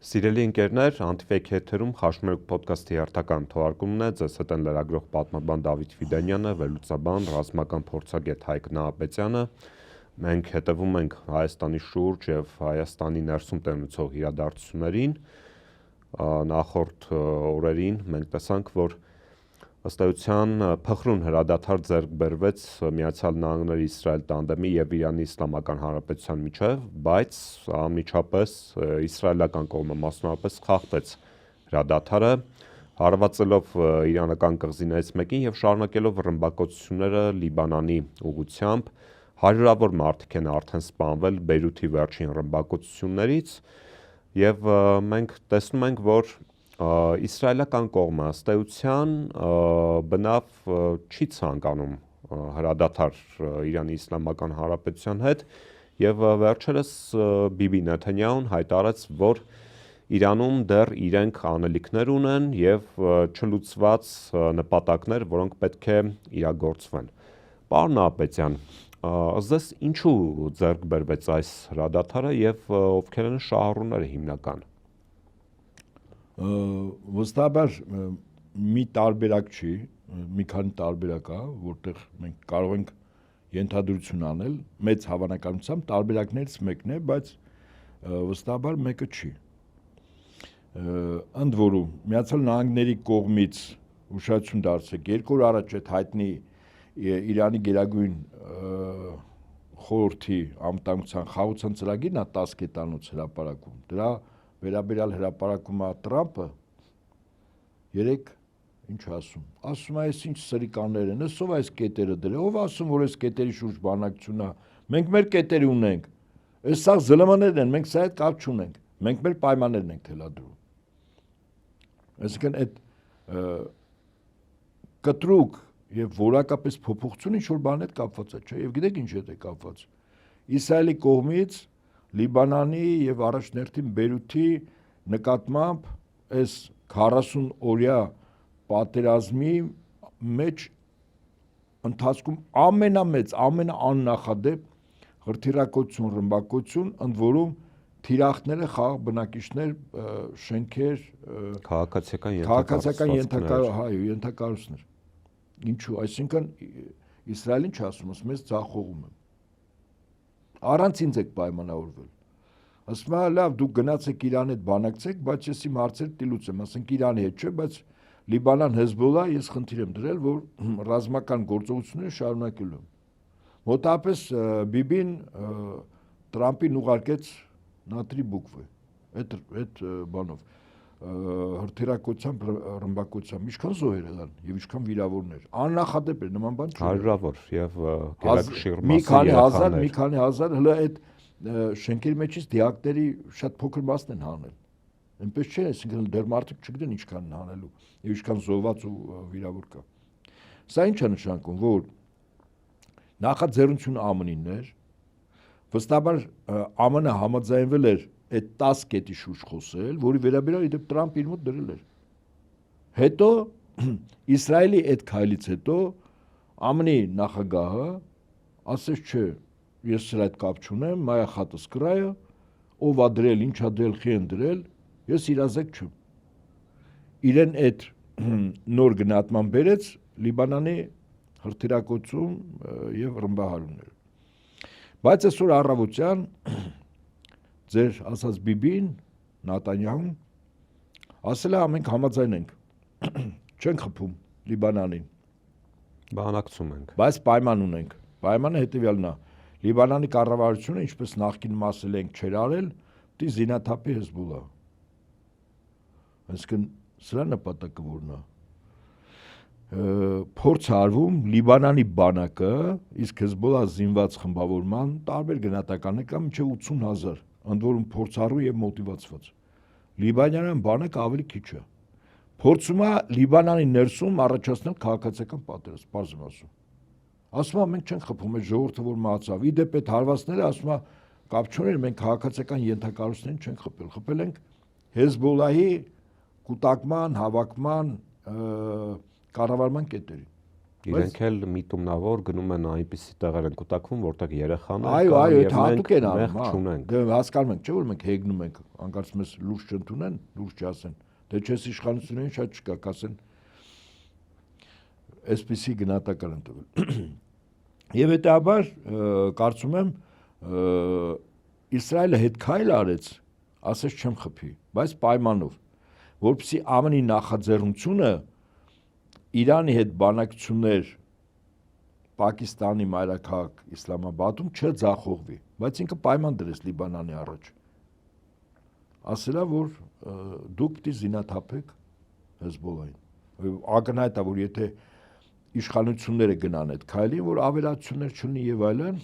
Սիրելի ընկերներ, Անտիֆեյք եթերում Խաշմերուկ փոդքասթի հերթական թողարկումն է, ձեզ հետ են լրագրող պատմաբան Դավիթ Ֆիդանյանը, վերլուծաբան, ռազմական փորձագետ Հայկ Նահապետյանը։ Մենք հետևում ենք Հայաստանի շուրջ եւ Հայաստանի ներսում տեղնուցող իրադարձություններին։ Նախորդ օրերին մենք տեսանք, որ ըստ էության փխրուն հրադադար ձեռք բերվեց Միացյալ Նահանգների Իսրայել տանդեմի եւ Իրանի Իսլամական Հանրապետության միջև, բայց անմիջապես իսրայելական կողմը մասնավորապես խախտեց հրադադարը, հարվածելով իրանական կղզիներից մեկին եւ շարունակելով ռմբակոծությունները Լիբանանի ուղղությամբ։ Հարյուրավոր մարդիկ են արդեն սպանվել Բեյրութի վերջին ռմբակոծություններից եւ մենք տեսնում ենք, որ իսրայելական կողմը ըստ էության բնավ չի ցանկանում հրադադար Իրանի Իսլամական Հանրապետության հետ եւ վերջերս Բիբի Նեթանյահուն հայտարարեց, որ Իրանում դեռ իրենք անելիքներ ունեն եւ չլուծված նպատակներ, որոնք պետք է իրագործվեն։ Պարոն Նահապետյան, ըստ ձեզ ինչու ձեռք բերվեց այս հրադադարը եւ ովքեր են շահառուները հիմնական։ Վստահաբար մի տարբերակ չի, մի քանի տարբերակ է, որտեղ մենք կարող ենք ենթադրություն անել, մեծ հավանականությամբ տարբերակներից մեկն է, բայց վստահաբար մեկը չի։ Ընդ որում, Միացյալ Նահանգների կողմից ուշադրություն դարձրեք, 2 օր առաջ այդ հայտնի Իրանի գերագույն խորհրդի անվտանգության խաղաղության ծրագիրն է 10 կետանոց հրապարակում։ Դրա վերաբերյալ հրապարակումը Տրամպը երեք ինչ ասում է, այս ինչ սրիկաններ են, ով այս կետերը դրել, ով ասում, որ այս կետերի շուրջ բանակցություն է, մենք մեր կետերը ունենք, այս սա ԶԼՄ-ներն են, մենք սա հետ կապ չունենք, մենք մեր պայմաններն ենք թելադրում։ Այսինքն այդ կտրուկ եւ որակապես փոփոխություն ինչ-որ բան հետ կապված է, չէ՞, եւ գիտեք ինչ հետ է կապված։ Իսրայելի կողմից Լիբանանի եւ առաջներտին Բեյրութի նկատմամբ այս 40 օրյա պատերազմի մեջ ընթացքում ամենամեծ, ամենաաննախադեպ հրթիռակոծություն, ռմբակոծություն, ընդ որում թիրախները, խաղաղ բնակիչներ, շենքեր, քաղաքացիական ենթակառույցներ։ Ինչու, այսինքն Իսրայելին չասում, ասում ես ձախողում եմ։ Առանց ինձ եք պայմանավորվել։ Ասում է, լավ, դուք գնացեք Իրանի հետ բանակցեք, բայց ես իմ հարցերը տիլուց եմ, ասենք Իրանի հետ չէ, բայց Լիբանան Հեզբոլլա ես խնդիր եմ դրել, որ ռազմական գործողությունները շարունակելու եմ։ Մոտավորապես Բիբին Տրամպին ուղարկեց նատրի բուկվը, այդ բանով, հրթիռակոծությամբ, ռմբակոծությամբ, ինչքան զոհեր եղան եւ ինչքան վիրավորներ։ Աննախադեպ էր, նման բան չէ։ Հարյուրավոր եւ գերակշիռ մի քանի հազար, հələ այդ շենքերի մեջից դիակների շատ փոքր մասն են հանել։ Այնպես չէ, այսինքն դեռ մարդիկ չգիտեն ինչքան են հանելու եւ ինչքան զոհված ու վիրավոր կա։ Սա ինչ է նշանակում, որ նախաձեռնությունը ԱՄՆ-ինն էր, վստահաբար ԱՄՆ-ը համաձայնվել էր այդ 10 կետի շուրջ խոսել, որի վերաբերյալ իդեպ Տրամպը իր մոտ դրել էր։ Հետո Իսրայելի այդ քայլից հետո ԱՄՆ-ի նախագահը ասեց, չէ, ես սրա հետ կապ չունեմ, մայա խատը սկրայը, ով ա դրել, ինչ ա դրել, խի են դրել, ես իրազեկ չեմ։ Իրեն այդ նոր գնահատման բերեց Լիբանանի հրթիռակոծում եւ ռմբահարումները։ Բայց այսօր առավոտյան ձեր ասած Բիբին Նեթանյահուն ասել է մենք համաձայն ենք, չենք խփում Լիբանանին, բանակցում ենք, բայց պայման ունենք։ Պայմանը հետեւյալն է. Լիբանանի կառավարությունը, ինչպես նախկինում ասել ենք, չեր արել, դի զինաթափի Հեզբոլլա։ Այսինքն սրա նպատակը որն է։ Փորձ արվում Լիբանանի բանակը, իսկ Հեզբոլլա զինված խմբավորման տարբեր գնահատականներ կա մինչև 80,000, ընդ որում փորձառու եւ մոտիվացված։ Լիբանանյան բանակը ավելի քիչ է։ Փորձում է Լիբանանի ներսում առաջացնել քաղաքացիական պատերազմ, պարզ եմ ասում։ Ասում է մենք չենք խփում այդ ժողովուրդը, որ մահացավ։ Իդեպ այդ հարվածները ասում է կապ չուներ, մենք քաղաքացիական ենթակառույցներին չենք խփել, խփել ենք Հեզբոլլայի կուտակման, հավաքման, կառավարման կետերին։ Իրենք էլ միտումնավոր գնում են այնպիսի տեղեր են կուտակվում, որտեղ երեխաներ այո, կան այդ եւ հատուկ են անում, մենք չունենք։ Դե հասկանում ենք, չէ՞ որ մենք հեգնում ենք, անկարծ մեզ լուրջ չընդունեն, լուրջ չասեն։ Դե չես իշխանությունին շատ չկա, կասեն այսպիսի գնահատական են տվել։ Եվ հետաբար կարծում եմ Իսրայելը հետ քայլ արեց, ասես չեմ խփի, բայց պայմանով, որպեսզի ԱՄՆ-ի նախաձեռնությունը Իրանի հետ բանակցություններ Պակիստանի մայրաքաղաք Իսլամաբադում չձախողվի, բայց ինքը պայման դրեց Լիբանանի առաջ։ Ասելա, որ դուք պիտի զինաթափեք Հեզբոլլահին։ Ակնհայտ է, որ եթե իշխանությունները գնան այդ քայլին, որ ավելացություններ չունի եւ այլն,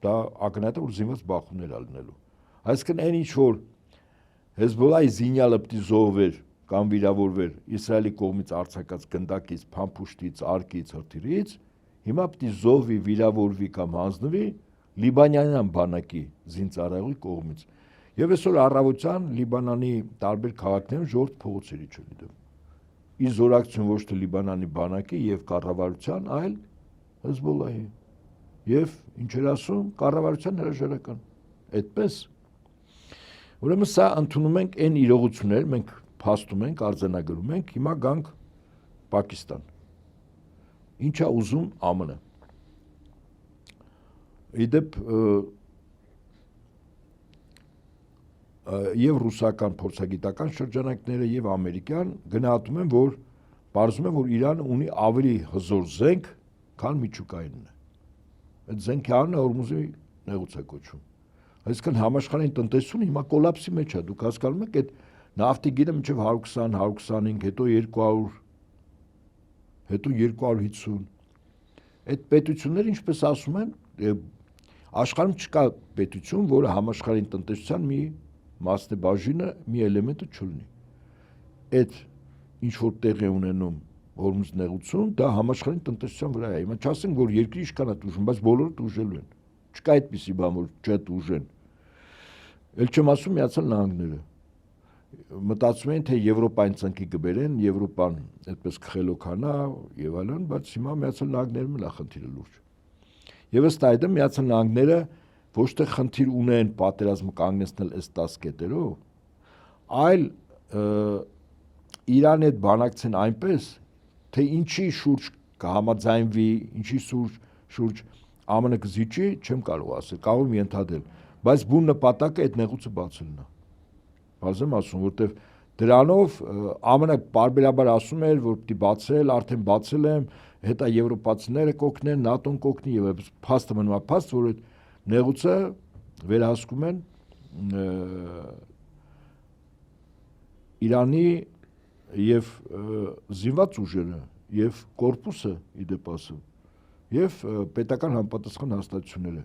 դա ակնհայտ է, որ զինված բախումներ ալնելու։ Այսինքն այն ինչ որ Հեզբոլլահի զինյալը պիտի զոհվեր կամ վիրավորվեր Իսրայելի կողմից արձակած գնդակից, փամփուշտից, արկից, հրթիռից, հիմա պիտի զոհվի, վիրավորվի կամ հանձնվի լիբանանյան բանակի զինծառայողի կողմից։ Եվ այսօր առավոտյան Լիբանանի տարբեր քաղաքներում ժողովուրդ փողոցերի չլի դեմ։ Ի զորակցություն ոչ թե Լիբանանի բանակի եւ կառավարության, այլ Հեզբոլլահի։ Եվ ինչ էր ասում կառավարության հրաժարական։ Այդպես։ Ուրեմն սա ընդունում ենք այն իրողություններ, մենք փաստում ենք, արձանագրում ենք, հիմա գանք Պակիստան։ Ինչա ուզում ԱՄՆ։ Իդեպ եւ ռուսական փորձագիտական շրջանակները եւ ամերիկյան գնահատում են, որ բարձում է, որ Իրանը ունի ավելի հզոր զենք, քան միջուկայինն է։ Այդ զենքի անունը Հորմուզի նեղուց է կոչվում։ Այսինքն համաշխարհային տնտեսությունը հիմա կոլապսի մեջ է։ Դուք հասկանում եք, այդ նավթի գինը մինչև 120, 125, հետո 200, հետո 250։ Այդ պետությունները, ինչպես ասում են, աշխարհում չկա պետություն, որը համաշխարհային տնտեսության մի մասնաբաժինը, մի էլեմենտը չունի։ Այդ ինչ որ տեղի ունենում Հորմուզ նեղուցում, դա համաշխարհային տնտեսության վրա է։ Հիմա չասենք, որ երկրի ինչքան է դժում, բայց բոլորը դժելու են։ Չկա այդպիսի բան, որ չդժեն։ Էլ չեմ ասում Միացյալ Նահանգները։ Մտածում են, թե Եվրոպային ծնկի կբերեն, Եվրոպան այդպես քխելոքանա եւ այլն, բայց հիմա Միացյալ Նահանգներում էլ է խնդիրը լուրջ։ Եվ ըստ այդմ Միացյալ Նահանգները ոչ թե խնդիր ունեն պատերազմը կանգնեցնել այս 10 կետերով, այլ Իրանի հետ բանակցեն այնպես, թե ինչի շուրջ կհամաձայնվի, ինչի շուրջ ԱՄՆ կզիջի, չեմ կարող ասել, կարող եմ ենթադրել, բայց բուն նպատակը այդ նեղուցը բացելն է։ Բաց եմ ասում, որտեվ դրանով ԱՄՆ պարբերաբար ասում էր, որ պիտի բացել, արդեն բացել եմ, հետա եվրոպացիները կօգնեն, ՆԱՏՕ-ն կօգնի եւ այդպես փաստը մնում է փաստ, որ այդ նեղուցը վերահսկում են Իրանի եւ զինված ուժերը եւ կորպուսը իդեպ ասում եւ պետական համապատասխան հաստատությունները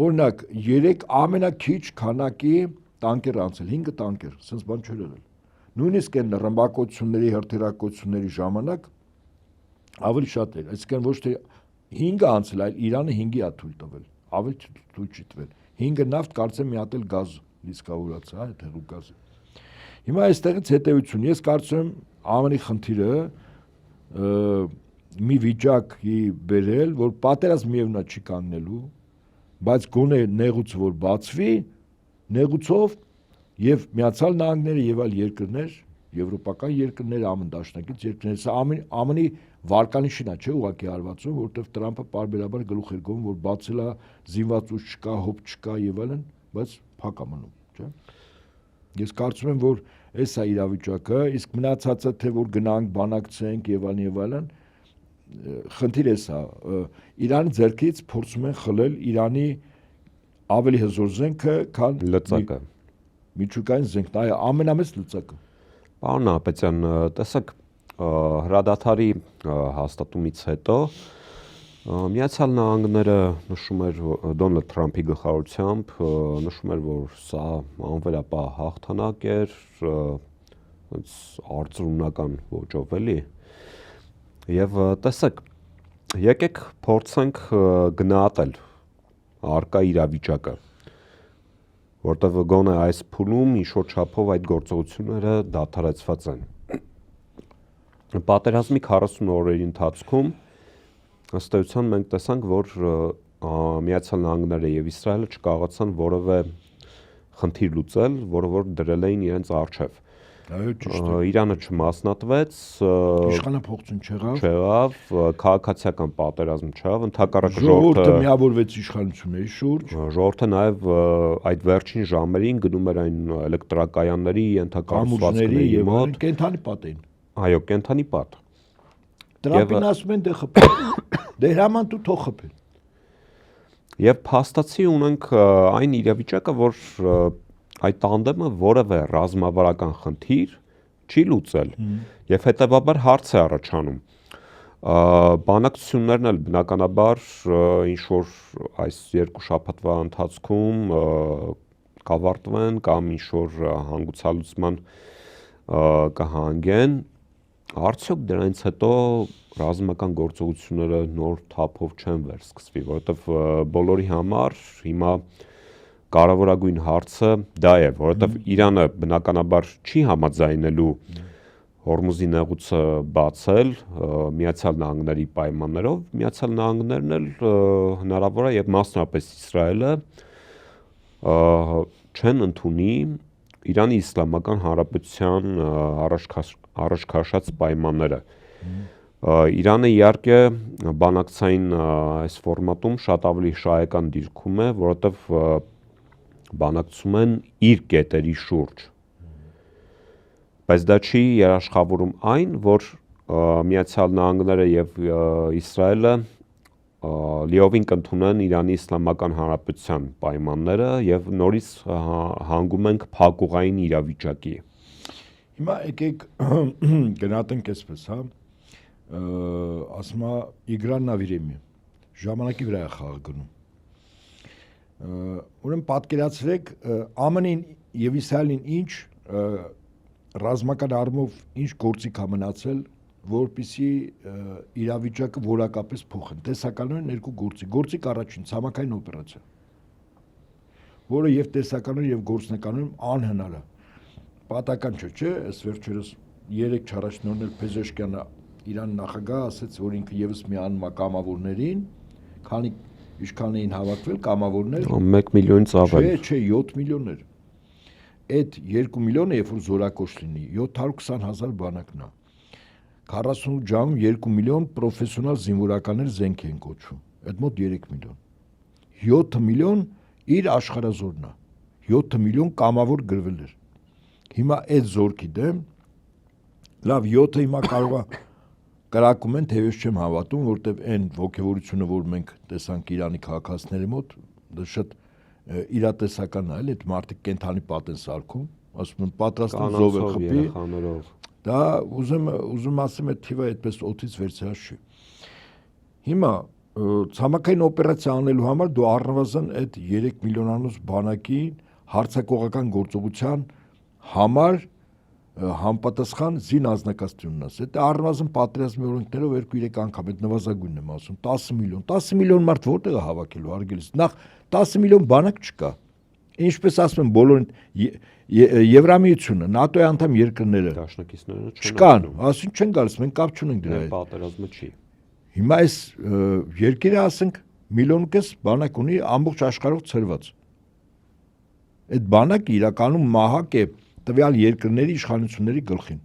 օրինակ 3 ամենակիչ քանակի տանկեր անցել 5 տանկեր sense բան չէր եղել նույնիսկ այն ռմբակոծությունների հրթիռակոծությունների ժամանակ ավելի շատ էր այսինքն ոչ թե 5 անցել այլ Իրանը 5-ի է թույլ տվել ավելի թույլ չի տվել 5-ը նավթ կարծեմ մի հատ էլ գազ լիսկավորած է թերու գազը Հիմա այստեղից հետևություն, ես կարծում եմ ԱՄՆ-ի խնդիրը մի վիճակի բերել, որ պատերազմ միևնույն չի կանգնելու, բայց գոնե նեղուցը որ բացվի, նեղուցով եւ Միացյալ Նահանգները եւ այլ երկրներ, եվրոպական երկրներ, ԱՄՆ դաշնակից երկրներ, սա ԱՄՆ-ի վարկանիշին է, չէ՞ ուղղակի հարվածում, որովհետեւ Տրամփը պարբերաբար գլուխ էր գովում, որ բացել է զինված ուժ չկա, հոբ չկա եւ այլն, բայց փակ է մնում, չէ՞։ Ես կարծում եմ, որ այս է իրավիճակը, իսկ մնացածը թե որ գնանք բանակցենք եւ այլն, խնդիրը է, Իրանի ձեռքից փորձում են խլել Իրանի ավելի հզոր զենքը, քան լծակը։ Միջուկային զենքն, այո, ամենամեծ լծակը։ Պարոն Նահապետյան, տեսեք, հրադադարի հաստատումից հետո Միացյալ Նահանգները նշում էր Դոնալդ Թրամփի գլխավորությամբ նշում էր, որ սա անվերապահ հաղթանակ էր, արձրունական ոճով էլի։ Եվ տեսեք, եկեք փորձենք գնահատել արկա իրավիճակը, որտեղ գոնե այս փուլում ինչ-որ չափով այդ գործողությունները դադարեցված են։ Պատերազմի 40 օրերի ընթացքում ըստ էության մենք տեսանք, որ Միացյալ Նահանգները եւ Իսրայելը չկարողացան որևէ խնդիր լուծել, որը որ դրել էին իրենց առջև։ Այո, ճիշտ է։ Իրանը չմասնատվեց, Իշխանափոխություն չեղավ։ չեղավ, քաղաքացիական պատերազմ չեղավ, ընդհակառակը Ժողովուրդը միավորվեց իշխանությունների շուրջ։ Ժողովուրդը նաև այդ վերջին ժամերին գնում էր այն էլեկտրակայանների ենթակառուցվածքների մոտ, կենթանի պատ էին։ Այո, կենթանի պատ։ Տրամպին ասում են դե խփել։ Դե հրաման դու թող խփել։ Եվ փաստացի ունենք այն իրավիճակը, որ այդ տանդեմը որևէ ռազմավարական խնդիր չի լուծել եւ հետեւաբար հարց է առաջանում։ Բանակցություններն էլ բնականաբար ինչ որ այս երկու շաբաթվա ընթացքում կավարտվեն կամ ինչ որ հանգուցալուծման կհանգեն, արդյոք դրանից հետո ռազմական գործողությունները նոր թափով չեն վերսկսվի, որովհետև բոլորի համար հիմա կարևորագույն հարցը դա է, որովհետև Իրանը բնականաբար չի համաձայնելու Հորմուզի նեղուցը բացել Միացյալ Նահանգների պայմաններով, Միացյալ Նահանգներն էլ հնարավոր է եւ մասնապես Իսրայելը չեն ընդունի Իրանի Իսլամական Հանրապետության առաջ քաշած պայմանները։ Իրանը իհարկե բանակցային այս ֆորմատում շատ ավելի շահեկան դիրքում է, որովհետև բանակցում են իր կետերի շուրջ։ Բայց դա չի երաշխավորում այն, որ Միացյալ Նահանգները եւ Իսրայելը լիովին կընդունեն Իրանի Իսլամական Հանրապետության պայմանները եւ նորից հանգում ենք փակուղային իրավիճակի։ Հիմա եկեք գնահատենք այսպես, հա, ասում է Իգրա на время, ժամանակի վրա է խաղ գնում։ Ուրեմն պատկերացրեք ԱՄՆ-ին եւ Իսրայելին ինչ ռազմական առումով ինչ գործիք է մնացել, որպեսզի իրավիճակը որակապես փոխեն։ Տեսականորեն երկու գործիք առաջին ցամաքային օպերացիա, որը եւ տեսականորեն եւ գործնականորեն անհնար է։ Պատական չէ, այս վերջերս 3 առաջնորդներ Փեզեշկյանը Իրան նախագահ ասաց, որ ինքը եւս մի անում է կամավորներին, քանի ինչքան էին հավաքվել կամավորներ 1 միլիոնից ավել։ Չէ, 7 միլիոններ։ Այդ 2 միլիոնը երբ որ զորակոչ լինի, 720,000 բանակն է։ 48 ժամում 2 միլիոն պրոֆեսիոնալ զինվորականներ զենք են կոչվում։ Այդ մոտ 3 միլիոն։ 7 միլիոն իր աշխարհազորն է։ 7 միլիոն կամավոր գրվել էր։ Հիմա այդ զորքի դեմ լավ 7-ը հիմա կարող է կրակում են, թեև չեմ հավատում, որտեվ այն ողջավորությունը, որ մենք տեսանք Իրանի քաղաքացիների մոտ, դա շատ իրատեսական է, այդ մարդիկ կենթանի պատ են սարքում, ասում են պատրաստում զոհը խփի։ Դա ուզում ասեմ, այդ թիվը այդպես օդից վերցրած չի։ Հիմա ցամաքային օպերացիա անելու համար դու առնվազն այդ 3 միլիոնանոց բանակի հարձակողական գործողության համար համապատասխան զին անձնակազմություն ունես։ Այդ առնվազն պատերազմի օրենքներով 2-3 անգամ այդ նվազագույնն եմ ասում, 10 միլիոն։ 10 միլիոն մարդ որտեղ է հավաքելու արգելից։ Նախ 10 միլիոն բանակ չկա։ Ինչպես ասում են բոլորին Եվրամիությունը, ՆԱՏՕ-ի անդամ երկրները դաշնակիցները չկան, ասում չեն գալիս, մենք կապ չունենք դրա հետ։ Պատերազմը չի։ Հիմա այս երկիրը ասենք միլիոն կես բանակ ունի ամբողջ աշխարհով ծրված։ Այդ բանակը իրականում մահակ է տվյալ երկրների իշխանությունների գլխին։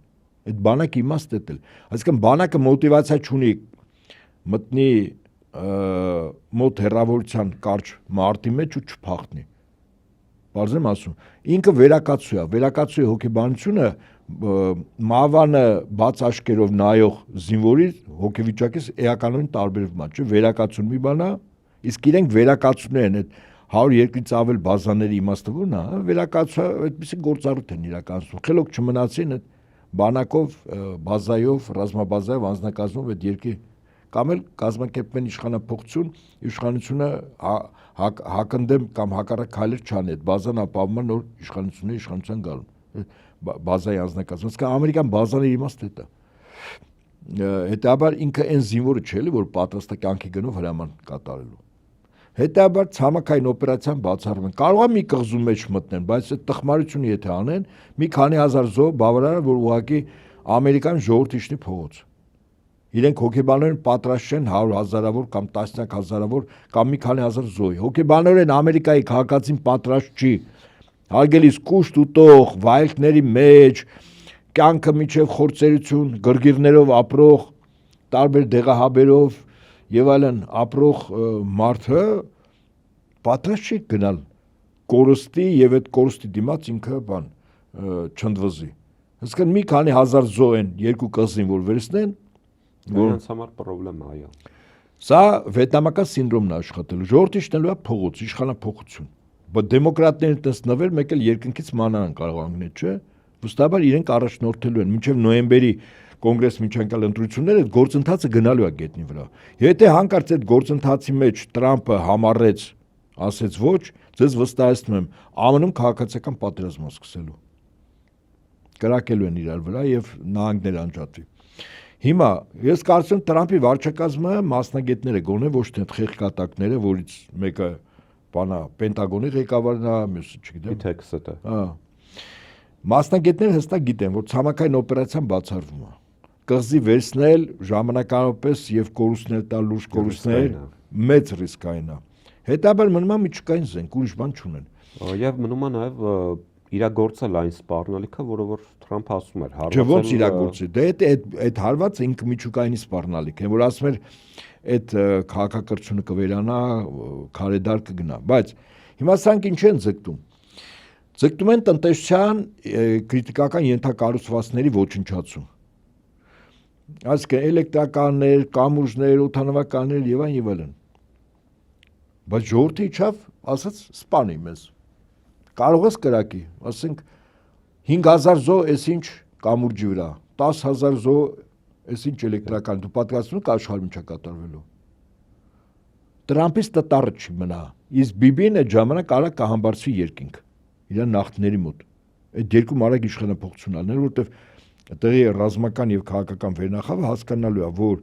Այդ բանակը իմաստ է տել։ Այսինքն բանակը մոտիվացիա չունի մտնի մոտ հեռավորության կարճ մարտի մեջ ու չփախնի։ Բարձր եմ ասում, ինքը վերակացու է հոգեբանությունը մավանը բաց աչքերով նայող զինվորի հոգեվիճակից էականորեն տարբերվում է, չէ՞, վերակացուն մի բան է, իսկ իրենք վերակացուներ են այդ 102-ից ավել բազաների իմաստը ո՞րն է, վերակացու այդպիսի գործառույթ են իրականացնում։ Խելոք չմնացին այդ բանակով, բազայով, ռազմաբազայով անձնակազմով այդ երկի կամ էլ կազմակերպվեն իշխանությունը հակընդդեմ կամ հակառակ քայլեր չանի, այդ բազան ապահովում է նոր իշխանության գալուն։ Բազայի անձնակազմը, իսկ ամերիկյան բազաների իմաստը դա։ Հետաբար ինքը այն զինվորը չէ, որ պատրաստ է կյանքի գնով հրաման կատարելու։ Հետաբար ցամաքային օպերացիան բացառում են։ Կարող է մի կղզու մեջ մտնեն, բայց այդ տխմարությունը եթե անեն, մի քանի հազար զոհ բավարար է, որ ուղղակի ամերիկան ժողովրդի փողոց։ Իրենք հոգեբանորեն պատրաստ չեն 100,000-ավոր կամ տասնյակ հազարավոր կամ մի քանի հազար զոհի։ Հոգեբանորեն Ամերիկայի քաղաքացին պատրաստ չի հարգելիս կուշտ ուտող, վայելքների մեջ, կյանքը միջև խորցերություն, գրգիրներով ապրող, տարբեր դեղահաբերով եւ այլն ապրող մարդը պատրաստ չի գնալ կորստի եւ այդ կորստի դիմաց ինքը չնդվզի։ Այսինքն մի քանի հազար զոհ են երկու կղզին որ վերցնեն, Նրանց համար խնդրեմ այո։ Սա վիետնամական սինդրոմն է աշխատել։ Ժողովուրդը շնորհիվ է փողոց, իշխանափոխություն։ Բայց դեմոկրատները տեսնվել մեկ էլ երկնքից մանան կարող անգնել, չէ՞։ Վստահաբար իրենք առաջնորդելու են մինչև նոյեմբերի կոնգրես միջանկյալ ընտրությունները այդ գործընթացը գնալու է գետնի վրա։ Եթե հանկարծ այդ գործընթացի մեջ Տրամպը համառեց, ասեց ոչ, ձեզ վստահեցնում եմ, ԱՄՆ-ում քաղաքացիական պատերազմ է սկսելու։ Կրակելու են իրար վրա եւ նահանգներ անջատվի։ Հիմա ես կարծում եմ Տրամպի վարչակազմը մասնագետները գոնե ոչ թե խեղկատակները, որից մեկը բանա Պենտագոնի ղեկավարն է, մյուսը չգիտեմ։ Թեքստը։ Հա։ Մասնագետները հստակ գիտեն, որ ցամաքային օպերացիան բացառվում է։ Կղզի վերցնել ժամանակավորապես եւ կորուստներ տալ լուրջ կորուստներ մեծ ռիսկային է։ Հետաբար մնում է միջուկային զենք, ուրիշ բան չունեն։ Եվ մնում է նաեւ իրագործել այն սպառնալիքը, որը որ Թրամփը ասում էր, հարվածել։ Չէ, ոնց իրագործի։ Դե այդ հարվածը ինքը միջուկայինի սպառնալիք է, որ ասում էր այդ քաղաքակրթությունը կվերանա, քարեդար կգնա, բայց հիմա սրանք ինչ են ձգտում։ Ձգտում են տնտեսության քրիտիկական ենթակառուցվածքների ոչնչացում։ Այսինքն էլեկտրականներ, կամուրջներ, օդանավականներ եւ այլն։ Բայց ժողովուրդը իջավ, ասաց սպանի մեզ։ Կարող ես կրակի, ասենք 5000 զոհ այսինչ կամուրջի վրա, 10000 զոհ այսինչ էլեկտրական, դու պատկերացնում ես աշխարհում չա կատարվելու։ Տրամպից տտառը չի մնա, իսկ Բիբին այդ ժամանակ արագ կհամբարձվի երկինք, իր նախնիների մոտ։ Այդ երկու արագ իշխանափոխություն անել, որովհետև այդտեղի ռազմական եւ քաղաքական վերնախավը հասկանալու է, որ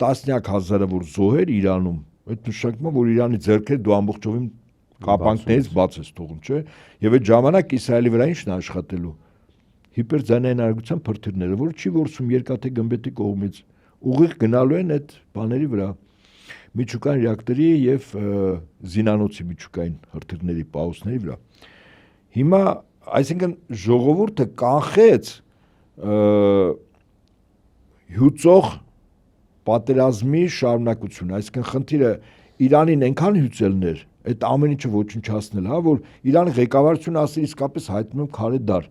տասնյակ հազարավոր զոհեր Իրանում, այդ նշանակում է, որ Իրանի ձեռքերը դու ամբողջովին կապանքներից բաց ես թողում, չէ՞։ Եվ այդ ժամանակ Իսրայելի վրա ի՞նչն է աշխատելու։ Հիպերձայնային արագության փրթիռները, որը չի որսում երկաթե գմբեթի կողմից, ուղիղ գնալու են այդ բաների վրա։ Միջուկային ռեակտորի եւ զինանոցի միջուկային հրթիռների պաուսների վրա։ Հիմա, այսինքն ժողովուրդը կանխեց հյուծող պատերազմի շարունակությունը, այսինքն խնդիրը Իրանին այնքան հյուծելներ, այդ ամեն ինչը ոչնչացնել, հա, որ Իրանի ղեկավարությունը ասել իսկապես հայտնում եմ քարեդար,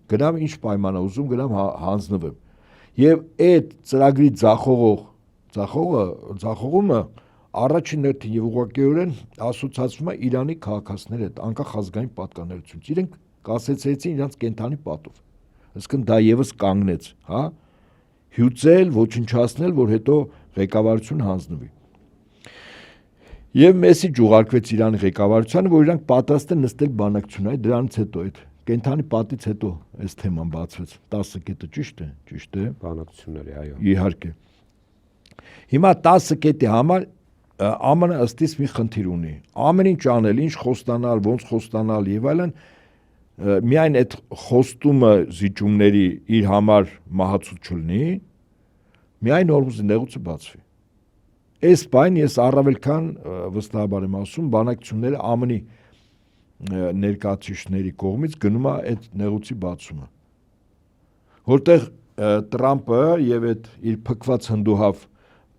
գնամ ինչ պայման է ուզում, գնամ հանձնվեմ։ Եվ այդ ծրագրի ձախողումը առաջին հերթին եւ ուղղակիորեն ասոցացվում է Իրանի քաղաքացիների հետ, անկախ ազգային պատկանելությունից։ Իրենք կասեցեցին իրանց կենթանի պատով։ Այսինքն դա եւս կանգնեց, հա, հյուծել, ոչնչացնել, որ հետո ղեկավարություն հանձնվի։ Եվ մեսիջ ուղարկվեց Իրանի ղեկավարությանը, որ իրանք պատրաստ են նստել բանակցություն, այ դրանից հետո այդ կենթանի պատից հետո այս թեման բացվեց։ 10 կետը ճիշտ է, ճիշտ է։ Բանակցությունների, այո։ Իհարկե։ Հիմա 10 կետի համար ԱՄՆ ըստիս մի խնդիր ունի։ Ամեն ինչ անել, ինչ խոստանալ, ոնց խոստանալ եւ այլն, միայն այդ խոստումը զիջումների իր համար մահացու չլինի, միայն Հորմուզի նեղուցը բացվի։ Այս բան ես առավել քան վստահաբար եմ ասում, բանակցությունները ԱՄՆ-ի ներկայացուցիչների կողմից գնում է այդ նեղուցի բացումը։ Որտեղ Տրամպը եւ այդ իր փքված հնդուհավ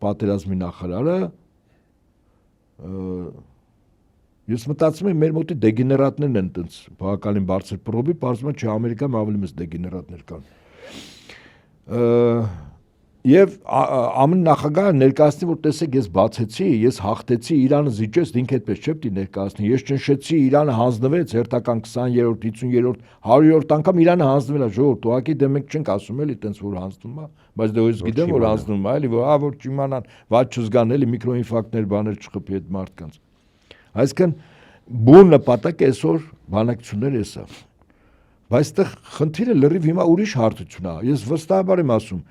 պատերազմի նախարարը ես մտածում եմ մեր մոտի դեգեներատներն են տենց բավականին բարձր պրոբի, բարձրացնում է Ամերիկայում ավելի մեծ դեգեներատներ կան։ Եվ ԱՄՆ նախագահը ներկայացնի, որ տեսեք, ես բացեցի, ես հաղթեցի, Իրանը զիջեց, ինքը այդպես չէ՞ պիտի ներկայացնի։ Ես ճնշեցի, Իրանը հանձնվեց, հերթական 20-րդ, 50-րդ, 100-րդ անգամ Իրանը հանձնվել է, ժողովուրդ, ուղղակի դե մենք չենք ասում էլի տենց որ հանձնում է, բայց դե ես գիտեմ որ հանձնում է, էլի, որ չիմանան, ված չզգան, էլի միկրոինֆարկտներ, բաներ չխփի այդ մարդկանց։ Այսինքն բուն նպատակը այսօր բանակցություններ էսա։ Բայց այդտեղ խնդիրը լրիվ հիմա ուրիշ հարթություն է։ Ես վստահաբար եմ ասում,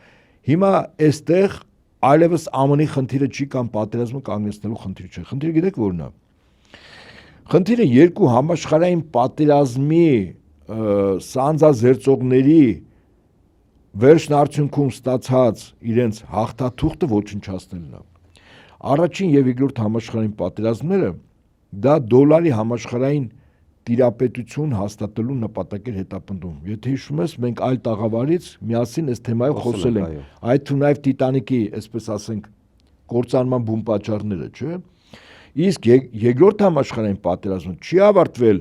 հիմա այստեղ այլևս ԱՄՆ-ի խնդիրը չի կամ պատերազմը կանգնեցնելու խնդիր չէ։ Խնդիրը գիտեք որն է։ Խնդիրը երկու համաշխարհային պատերազմի սանձազերծողների վերջն արդյունքում ստացած իրենց հաղթաթուղթը ոչնչացնելն է։ Առաջին եւ երկրորդ համաշխարհային պատերազմները դա դոլարի համաշխարհային տիրապետություն հաստատելու նպատակ էր հետապնդում։ Եթե հիշում ես, մենք այլ տաղավարից միասին այս թեմայով խոսել ենք, այդ թվում նաև Տիտանիկի, այսպես ասենք, կործանման բուն պատճառները, չէ՞։ Իսկ երկրորդ համաշխարհային պատերազմը չի ավարտվել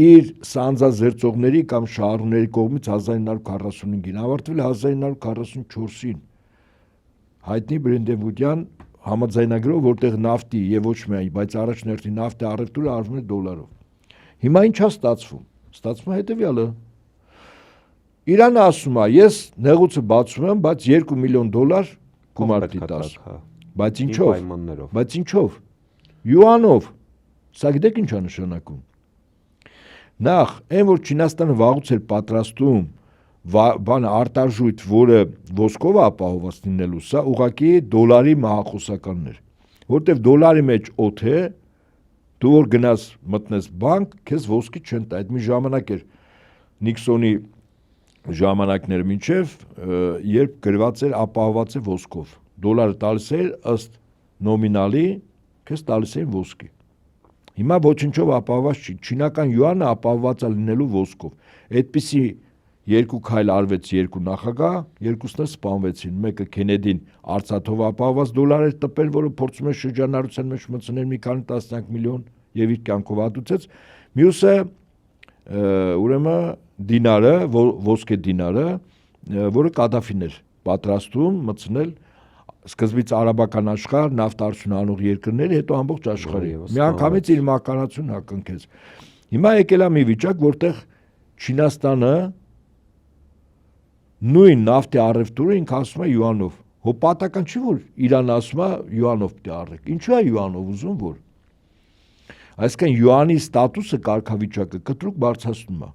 իր սանձազերծողների կամ շահառուների կողմից 1945-ին, ավարտվել 1944-ին հայտնի Բրենդենվուդյան համաձայնագրով, որտեղ նավթի եւ ոչ միայն, բայց առաջներթի նավթի առևտուրը արվում է դոլարով։ Հիմա ինչա ստացվում։ Ստացվում է հետեւյալը։ Իրանը ասում է, ես նեղուցը բացում եմ, բայց 2 միլիոն դոլար գումար դիտաս։ Բայց ինչով։ Բայց ինչով։ Յուանով։ Սա գիտեք ինչ է նշանակում։ Նախ, այն որ Չինաստանը վաղուց էր պատրաստում բանը արտարժույթ, որը ոսկով ապահովված լինելու, սա ուղղակի դոլարի մահախոսականն էր, որտեվ դոլարի մեջ օդ է, դու որ գնաս մտնես բանկ, քեզ ոսկի չեն տա։ Այդ մի ժամանակ էր Նիքսոնի ժամանակները մինչև երբ գրված էր ապահովված է ոսկով։ Դոլարը տալիս էր ըստ նոմինալի, քեզ տալիս էին ոսկի։ Հիմա ոչնչով ապահովված չի։ Չինական յուանը ապահովված է լինելու ոսկով։ Այդպիսի երկու քայլ արվեց երկու նախագահ, երկուսն էլ սպանվեցին։ Մեկը Քենեդին արծաթով ապահովված դոլար էր տպել, որը փորձում էր շրջանառության մեջ մտցնել մի քանի տասնյակ միլիոն եւ իր կյանքով հատուցեց։ Մյուսը ուրեմն դինարը, ոսկե դինարը, որը Կադաֆին էր պատրաստում մտցնել սկզբից արաբական աշխարհ, նավթարդյուն անող երկրներ, հետո ամբողջ աշխարհի։ Միանգամից իր մականացուն հակնքեց։ Հիմա եկել է մի վիճակ, որտեղ Չինաստանը նույն նավթի առևտուրը ինքը ասում է յուանով։ Հո պատական չի, որ Իրանը ասում է յուանով պետք է առեք։ Ինչու է յուանով ուզում որ։ Այսինքն յուանի ստատուսը կարգավիճակը կտրուկ բարձրացնում է։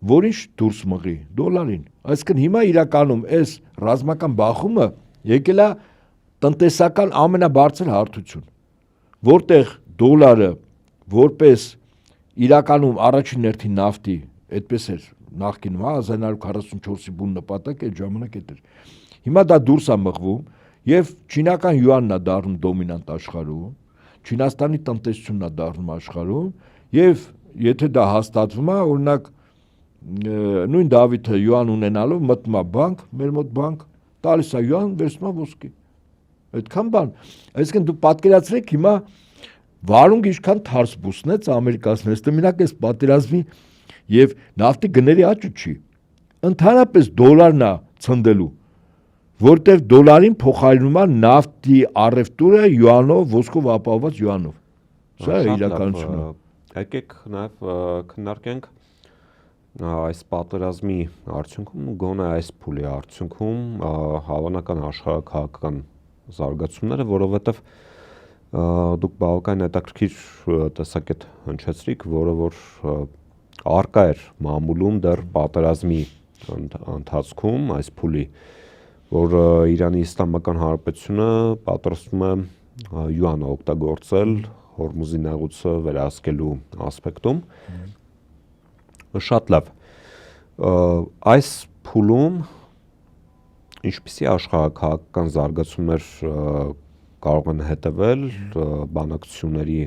Որին դուրս մղի դոլարին։ Այսինքն հիմա իրականում այս ռազմական բախումը եկել է տնտեսական ամենաբարձր հարթություն, որտեղ դոլարը որպես իրականում առաջին հերթին նավթի, այդպես էր նախկինում, 1944-ի բուն նպատակը այդ ժամանակ էր։ Հիմա դա դուրս է մղվում եւ չինական յուանն է դառնում դոմինանտ աշխարհում, Չինաստանի տնտեսությունն է դառնում աշխարհում եւ եթե դա հաստատվում է, օրինակ նույն Դավիթը յուան ունենալով մտնում է բանկ, մեր մոտ բանկ, տալիս է յուան, վերցնում է ոսկի։ Այդքան բան։ Այսինքն դու պատկերացրեք հիմա վարունգ ինչքան թարս բուսնեց ամերիկացիներից, դե մենակ այս պատերազմի եւ նավթի գների աճը չի։ Ընդհանրապես դոլարն է ցնդելու, որտեղ դոլարին փոխարինում է նավթի առևտուրը յուանով, ոսկով ապահովված յուանով։ Սա է իրականությունը։ Եկեք նաեւ քննարկենք այս պատերազմի արդյունքում, գոնե այս փուլի արդյունքում հավանական աշխարհակահաղական զարգացումները, որովհետեւ դուք բավական հետաքրքիր տեսակետ հնչեցրիք, որը որ արկա էր մամուլում դեռ պատերազմի ընթացքում այս փուլի, որ Իրանի Իսլամական Հանրապետությունը պատրաստվում է յուանը օգտագործել Հորմուզի նեղուցը վերահսկելու ասպեկտում։ Շատ լավ։ Այս փուլում ինչպիսի աշխարհակահաղական զարգացումներ կարող են հետևել բանակցությունների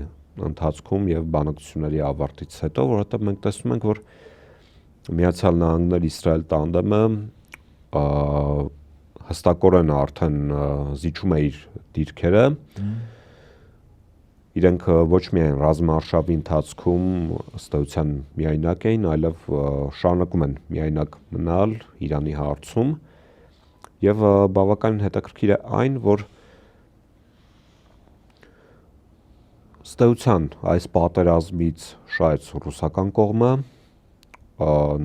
ընթացքում եւ բանակցությունների ավարտից հետո, որովհետեւ մենք տեսնում ենք, որ Միացյալ Նահանգներ-Իսրայել տանդեմը հստակորեն արդեն զիջում է իր դիրքերը։ Իրենք ոչ միայն ռազմարշավի ընթացքում ըստ էության միայնակ էին, այլև շարունակում են միայնակ մնալ Իրանի հարցում եւ բավականին հետաքրքիր է այն, որ ըստ էության այս պատերազմից շահեց ռուսական կողմը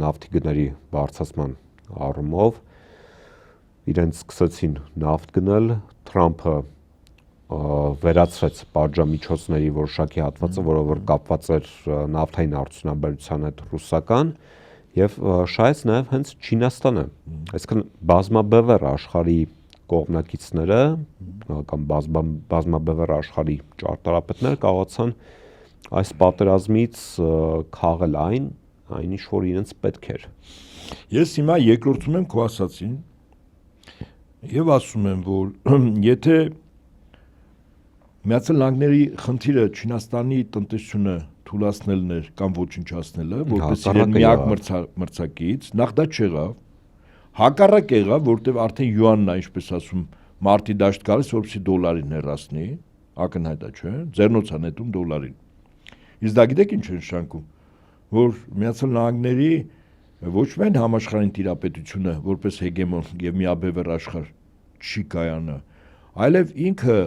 նավթի գների բարձրացման առումով, իրենց սկսեցին նավթ գնել, Թրամփը վերացրեց պատժամիջոցների որոշակի հատվածը, որը որ կապված էր նավթային արդյունաբերության հետ ռուսական եւ շահեց նաեւ հենց Չինաստանը։ Այսինքն բազմաբևեռ աշխարհի կողմնակիցները կամ բազմաբևեռ աշխարհի ճարտարապետները կարողացան այս պատերազմից քաղել այն ինչ որ իրենց պետք էր։ Ես հիմա երկրորդում եմ քո ասացին եւ ասում եմ, որ եթե Միացյալ Նահանգների խնդիրը Չինաստանի տնտեսությունը թուլացնելն էր կամ ոչնչացնելը, որպես իրեն միակ մրցակից, նախ դա չեղավ, հակառակ եղավ, որտեղ արդեն յուանն է, ինչպես ասում, մարտի դաշտ գալիս, որպեսզի դոլարին հեռացնի, ակնհայտ է, չէ՞, ձեռնոց է նետում դոլարին։ Իսկ դա գիտեք ինչ է նշանակում, որ Միացյալ Նահանգների ոչ միայն համաշխարհային տիրապետությունը որպես հեգեմոն եւ միաբևեռ աշխարհ չի կայանա, այլև ինքը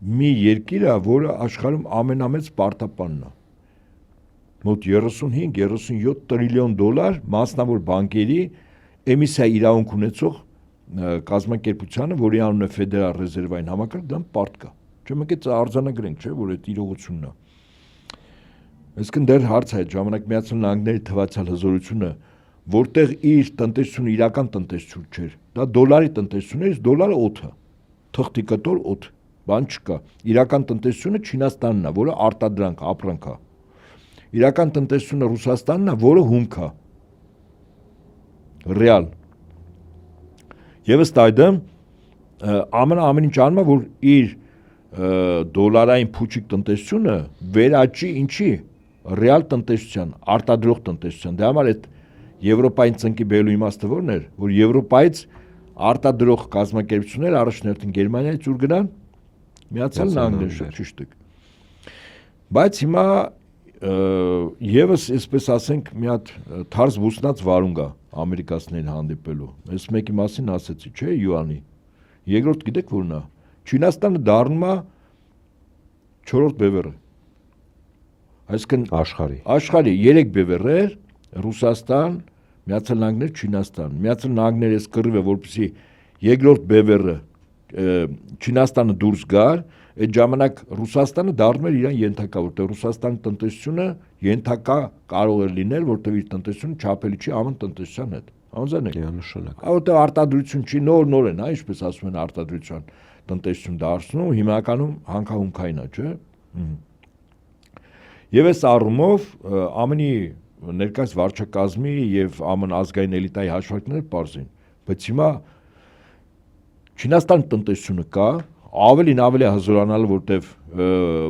մի երկիր է, որը աշխարհում ամենամեծ պարտապանն է։ Մոտ 35-37 տրիլիոն դոլար մասնավոր բանկերի էմիսիա իրավունք ունեցող կազմակերպությանը, որի անունը Ֆեդերալ ռեզերվային համակարգ, դրան պարտք կա։ Չէ՞ մենք այդ արձանագրենք, չէ՞, որ այդ իրողությունն է։ Այսինքն դեռ հարց է այդ ժամանակ Միացյալ Նահանգների թվացial հզորությունը, որտեղ իր տնտեսությունը իրական տնտեսություն չէր։ Դա դոլարի տնտեսություն էր, դոլարը օդ է։ Թղթի կտոր օդ, բան չկա։ Իրական տնտեսությունը Չինաստանն է, որը արտադրանք, ապրանք է։ Իրական տնտեսությունը Ռուսաստանն է, որը հումք է։ Ռեալ։ Եվ ըստ այդմ ԱՄՆ ամեն ինչ անում է, որ իր դոլարային փուչիկ տնտեսությունը վերաճի ինչի ռեալ տնտեսության, արտադրող տնտեսության։ Դե համար այդ Եվրոպային ծնկի բերելու իմաստը որն էր, որ Եվրոպայից արտադրող կազմակերպությունները առաջնորդին Գերմանիայից ուր գնան Միացյալ Նահանգներ, ճիշտ է։ Բայց հիմա եւս այսպես ասենք մի հատ թարս բուսնած վարունգ է ամերիկացիներին հանդիպելու։ Այս մեկի մասին ասեցի, չէ՞, յուանի։ Երկրորդ գիտեք որն է։ Չինաստանը դառնում է 4-րդ բևեռը։ Այսինքն աշխարհի 3 բևեռեր՝ Ռուսաստան, Միացյալ Նահանգներ, Չինաստան։ Միացյալ Նահանգները այս կռիվը, որպեսզի երկրորդ բևեռը Չինաստանը դուրս գար, այդ ժամանակ Ռուսաստանը դառնում էր իրան ենթակա, որտեղ Ռուսաստանի տնտեսությունը ենթակա կարող էր լինել, որտեղ իր տնտեսությունը չափելի չի ԱՄՆ տնտեսության հետ։ Համաձայն եք։ Նշանակ։ Որտեղ արտադրություն չի, նոր են, ինչպես ասում են արտադրության տնտեսություն դարձնում, հիմնականում հանքահունքային է, չէ՞։ Եվ այս առումով ԱՄՆ-ի ներկայիս վարչակազմի եւ ԱՄՆ ազգային էլիտայի հաշվարկները པարզ են, բայց հիմա Չինաստանի տնտեսությունը կա, ավելին ավելի հզորանալը, որտեվ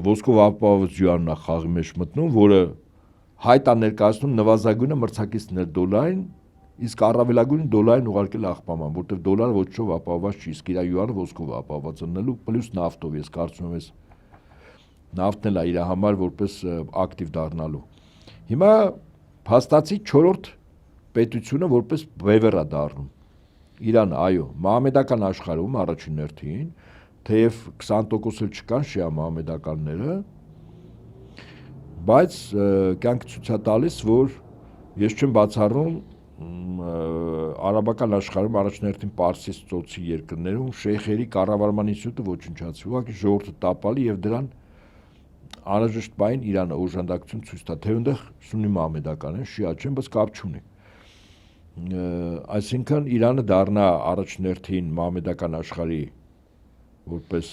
ոսկով ապահովված յուանն է խաղի մեջ մտնում, որը հայտ է ներկայացնում նվազագույնը մրցակիցն էր դոլարին, իսկ առավելագույնը դոլարին ուղարկել աղբաման, որտեվ դոլարը ոչով ապահովված չի, իսկ իր յուանը ոսկով ապահովված ըննելու պլյուս նավթով, ես կարծում եմ, նավթն էլ է իր համար որպես ակտիվ դառնալու։ Հիմա փաստացի 4-րդ պետությունը որպես բևեռ է դառնում։ Իրանը, այո, մահմեդական աշխարհում առաջին հերթին, թեև 20% էլ չկան շիա մահմեդականները, բայց կյանքը ցույց է տալիս, որ ես չեմ բացառում արաբական աշխարհում առաջին հերթին Պարսից ծոցի երկրներում շեյխերի կառավարման ինստիտուտը ոչնչացվի, ուղղակի ժողովուրդը տապալի եւ դրան անհրաժեշտ բային Իրանը օժանդակություն ցույց տա, թե այնտեղ սուննի մահմեդական են, շիա չեն, բայց կապ չունի։ Այսինքն Իրանը դառնա առաջին հերթին մահմեդական աշխարհի որպես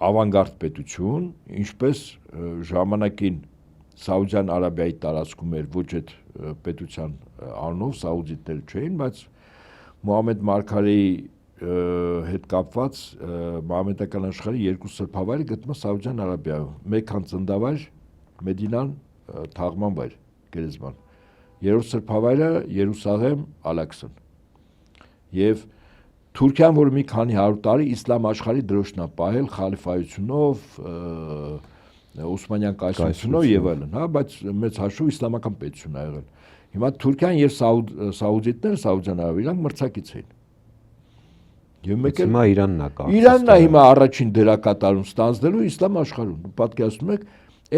ավանգարդ պետություն, ինչպես ժամանակին Սաուդյան Արաբիայի տարածքում էր ոչ այդ պետության անունով սաուդիտներ չէին, բայց Մուհամմեդ Մարգարեի հետ կապված մահմեդական աշխարհի երկու սրբավայրը գտնվում է Սաուդյան Արաբիայում։ Մեքքան ծննդավայր, Մեդինան թաղման վայր, գերեզման։ Երրորդ սրբավայրը Երուսաղեմ, Ալ-Ակսան։ Եվ Թուրքիան, որ մի քանի 100 տարի իսլամ աշխարհի դրոշն է պահել խալիֆայությունով, Օսմանյան կայսրությունով եւ այլն, հա, բայց մեծ հաշվով իսլամական պետություն ա եղել։ Հիմա Թուրքիան եւ սաուդիտները Սաուդյան Արաբիան մրցակից էին։ Եվ մեկ էլ հիմա Իրանն է կա։ Իրանն է հիմա առաջին դերակատարում ստանձնելու իսլամ աշխարհում։ Պատկերացնում եք,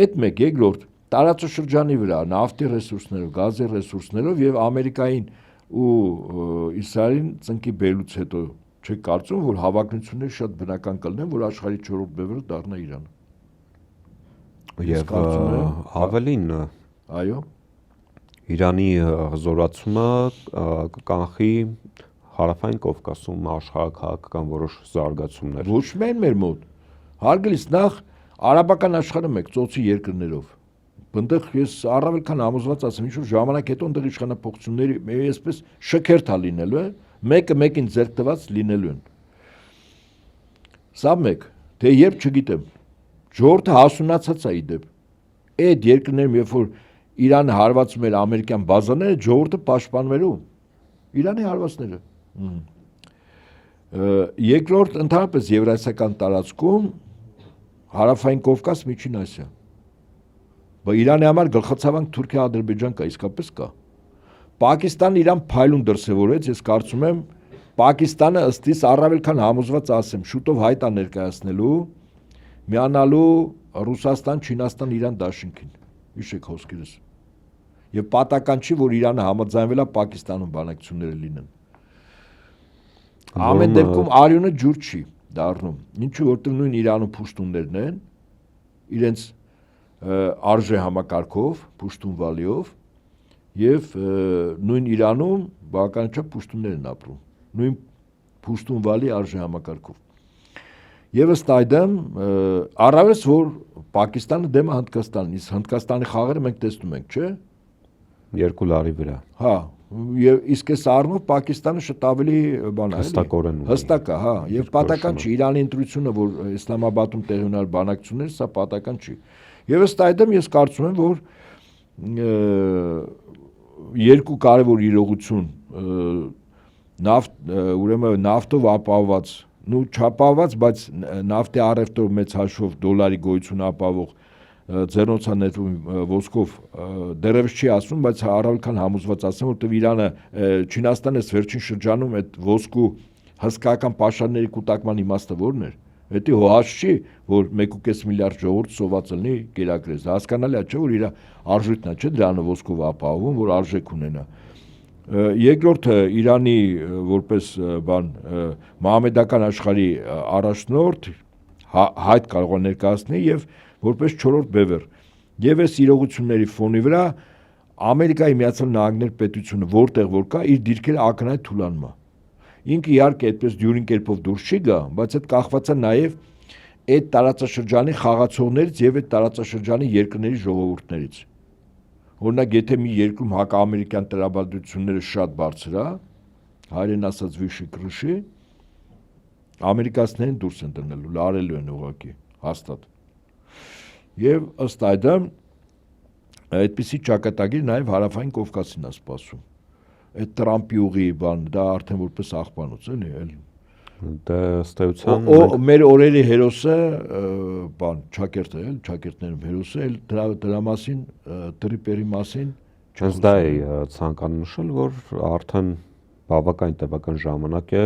այդ մեկ երկրորդ տարածաշրջանի վրա նավթի ռեսուրսներով, գազի ռեսուրսներով եւ Ամերիկային ու Իսրայելին ծնկի բերելուց հետո չեք կարծում, որ հավակնությունները շատ բնական կլինեն, որ աշխարհի 4-րդ բևեռը դառնա Իրանը։ Եվ ավելին, այո, Իրանի հզորացումը կկանխի Հարավային Կովկասում աշխարհաքաղաքական որոշ զարգացումներ։ Ոչ միայն մեր մոտ։ Հարգելիս, նախ արաբական աշխարհը մեկ ծոցի երկրներով, Այնտեղ ես առավել քան համոզված ասեմ, ինչ որ ժամանակ հետո այնտեղ իշխանապողությունների այսպես շքերթ է լինելու է, մեկը մեկին ձեռք տված լինելու են։ Սա մեկ, թե երբ չգիտեմ, ժողովուրդը հասունացած է իդեպ։ Այդ երկրներում, երբ որ Իրանը հարվածում էր ամերիկյան բազաները, ժողովուրդը պաշտպանվելու Իրանի հարվածները։ Երկրորդ, ընդհանրապես Եվրասիական տարածքում Հարավային Կովկաս, Միջին Ասիա։ Բայց Իրանի համար գլխացավանք Թուրքիա, Ադրբեջան կա, իսկապես կա։ Պակիստանը իրան փայլուն դրսևորեց, ես կարծում եմ Պակիստանը ըստ իս առավել քան համոզված ասեմ, շուտով հայտ է ներկայացնելու միանալու Ռուսաստան, Չինաստան, Իրան դաշինքին։ Հիշեք խոսքերս։ Եվ պատական չի, որ Իրանը համաձայնվել է Պակիստանում բանակցությունները լինեն։ Ամեն դեպքում արյունը ջուր չի դառնում։ Ինչու որտեղ նույն Իրանում փուշտուններն են, իրենց արժե համակարգով, փուշտուն վալիով, եւ նույն Իրանում բավականաչափ փուշտուններ են ապրում։ Նույն փուշտուն վալի արժե համակարգով։ Եվ ըստ այդմ առավելս որ Պակիստանը դեմ է Հնդկաստանին, իսկ Հնդկաստանի խաղերը մենք տեսնում ենք, չէ՞։ Երկու լարի վրա։ Հա, եւ իսկ այս առումով Պակիստանը շատ ավելի բան է, հստակ է, հա, եւ պատական չի Իրանի ընտրությունը, որ Իսլամաբադում տեղի ունենալ բանակցություններ, սա պատական չի։ Եվ ըստ այդմ ես կարծում եմ, որ երկու կարևոր իրողություն ուրեմն նավթով ապահովված, չապահովված, բայց նավթի առևտրով մեծ հաշվով դոլարի գոյություն ապահովող ձեռնոցանետում ոսկով դեռևս չի ասում, բայց առավել քան համոզված ասեմ, որտեղ Իրանը Չինաստանը վերջին շրջանում այդ ոսկու հսկայական պաշարների կուտակման իմաստը որն էր։ Դա հոհաշ չի, որ 1.5 միլիարդ ժողովուրդ սոված լինի կերակրես։ Հասկանալի է, չէ՞ որ իր արժույթն է, չէ՞ դրանը ոսկով ապահովում, որ արժեք ունենա։ Երկրորդը Իրանի որպես բան մահամեդական աշխարհի առաջնորդ հայտ կարող է ներկայացնել եւ որպես չորրորդ բևեռ։ Եվ այս իրողությունների ֆոնի վրա Ամերիկայի Միացյալ Նահանգների պետությունը որտեղ որ կա, իր դիրքերը ակնհայտ թուլանում է։ Ինքը իհարկե այդպես դյուրին կերպով դուրս չի գա, բայց այդ կախված է նաեւ այդ տարածաշրջանի խաղացողներից եւ այդ տարածաշրջանի երկրների ժողովուրդներից։ Օրինակ, եթե մի երկրում հակաամերիկյան տրամադրությունները շատ բարձր է, հայերեն ասած վիշի կրշի, ամերիկացիներին դուրս են դնելու, լարելու են ուղղակի, հաստատ։ Եվ ըստ այդմ այդպիսի ճակատագիր նաև Հարավային Կովկասին է սպասում։ Այդ Տրամպի ուղի բան, դա արդեն որպես աղբանոց էլի։ Դա ըստ էության մեր օրերի հերոսը բան Չակերտը, Չակերտներում հերոսը, դրա մասին, Տրիպերի մասին Հենց դա է ցանկանում նշել, որ արդեն բավական տևական ժամանակ է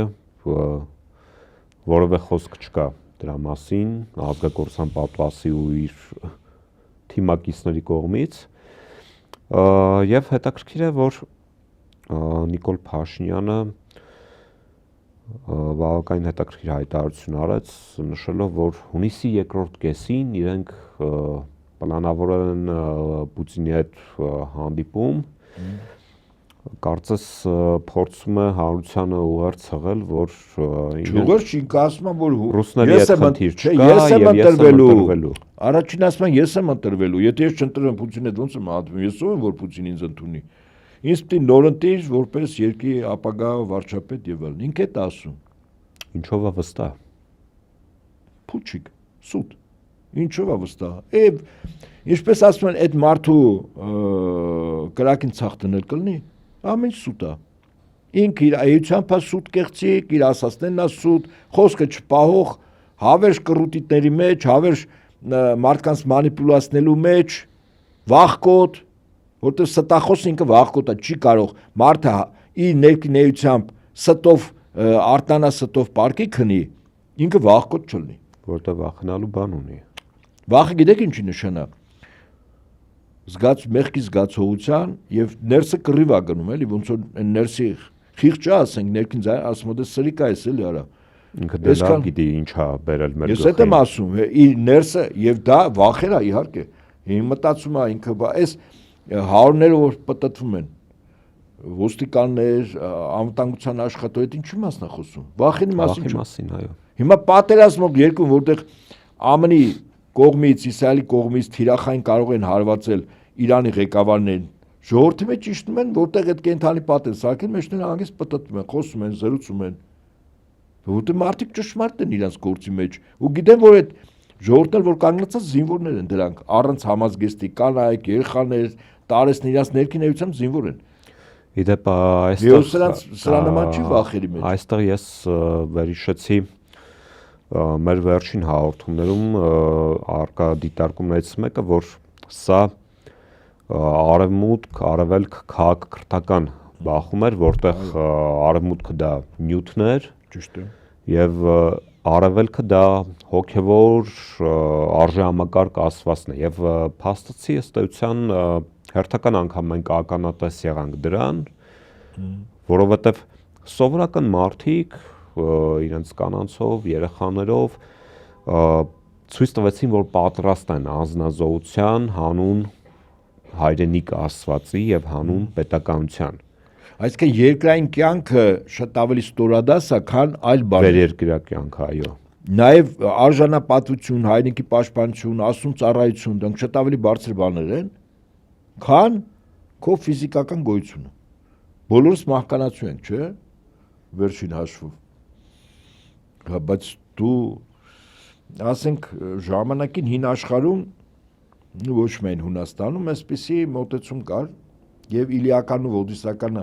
որևէ խոսք չկա դրա մասին ազգակործան պատվասի ու իր թիմակիցների կողմից եւ հետաքրքիր է, որ Նիկոլ Փաշինյանը բավական հետաքրքիր հայտարարություն արեց, նշելով, որ հունիսի երկրորդ կեսին իրենք պլանավորել են Պուտինի հետ հանդիպում, կարծես փորձում է հանրությանը ուղերձ ցղել, որ ուղերձ չի, ասում եմ, որ ռուսների հետ խնդիր չկա եւ ես եմ ընտրվելու։ Առաջին ասում եմ, ես եմ ընտրվելու, եթե ես չընտրվեմ Պուտինի հետ ոնց եմ հանդիպում, ես ով եմ, որ Պուտինին ինձ ընդունի։ Ինձ պիտի նորընտիր որպես երկրի ապագա վարչապետ եւ այլն։ Ինքը դա ասում։ Ինչով է վստահ։ Փուչիկ, սուտ։ Ինչով է վստահ։ Ինչպես ասում են, այդ մարդու կրակին ցախ դնել կլինի, ամեն սուտ է։ Ինքը իր էությամբ է սուտ կեղծիկ, իր ասածներն է սուտ, խոսքը չպահող, հավերժ կռուտիտների մեջ, հավերժ մարդկանց մանիպուլացնելու մեջ, վախկոտ, որտեղ ստախոս ինքը վախկոտ է, չի կարող մարդը իր ներքին էությամբ ստով արտանա ստով պարկի քնի, ինքը վախկոտ չլինի, որտեղ վախենալու բան ունի։ Վախը գիտեք ինչի նշանա։ Մեղքի զգացողության եւ ներսը կռիվ է գնում, էլի, ոնց որ ներսի խիղճը ասենք, ներքին ձայ ասում է սրիկա էս էլի արա։ Ինքը դեռ գիտի ինչա բերել մեր գլխին։ Ես դա եմ ասում, իր ներսը եւ դա վախեր է իհարկե։ Ինքը մտածում է ինքը, այս հարուները որ պատտվում են, ոստիկաններ, անվտանգության աշխատող, այդ ինչի մասն է խոսում։ Վախի մասին, այո։ Հիմա պատերազմով երկու, որտեղ ԱՄՆ-ի կողմից, Իսրայելի կողմից թիրախային կարող են հարվածել Իրանի ղեկավարներին, ժողովրդի մեջ իջնում են, որտեղ այդ կենթանի պատ են սարքել, մեջները հանգիստ պտտում են, խոսում են, զրուցում են։ Որտեղ մարդիկ ճշմարիտ են իրենց գործի մեջ, ու գիտեն, որ այդ ժողովուրդն որ կանգնած զինվորներ են դրանք, առանց համազգեստի, կանայք, երեխաներ, տարեցն իրենց ներքին էությամբ զինվոր են։ Իդեպ սրա նման չի վախերի մեջ։ Այստեղ ես վերհիշեցի մեր վերջին հաղորդումներում արկա դիտարկումներից մեկը, որ սա արևմուտք, արևելք քաղաքակրթական բախում էր, որտեղ արևմուտքը դա նյութն էր, ճիշտ է, եւ արևելքը դա հոգեվոր արժեհամակարգ ասվածն է, եւ փաստացի ըստ էության հերթական անգամ մենք ականատես եղանք դրան, որովհետեւ սովորական մարդիկ իրենց կանանցով, երեխաներով ցույց տվեցին, որ պատրաստ են անձնազոհության հանուն հայրենիք Աստվածի եւ հանուն պետականության։ Այսինքն երկրային կյանքը շատ ավելի ստորադաս է, քան այլ բաներ։ Վերերկրյա կյանքը, այո։ Նաև արժանապատվություն, հայրենիքի պաշտպանություն, աստուն ծառայություն, դրանք շատ ավելի բարձր բաներ են, քան քո ֆիզիկական գոյությունը։ Բոլորս մահկանացու ենք, չէ՞։ Վերջին հաշվով։ Բայց դու ասենք ժամանակին հին աշխարհում ոչ միայն Հունաստանում այսպիսի մոտեցում կար եւ իլիական ու օդիսականը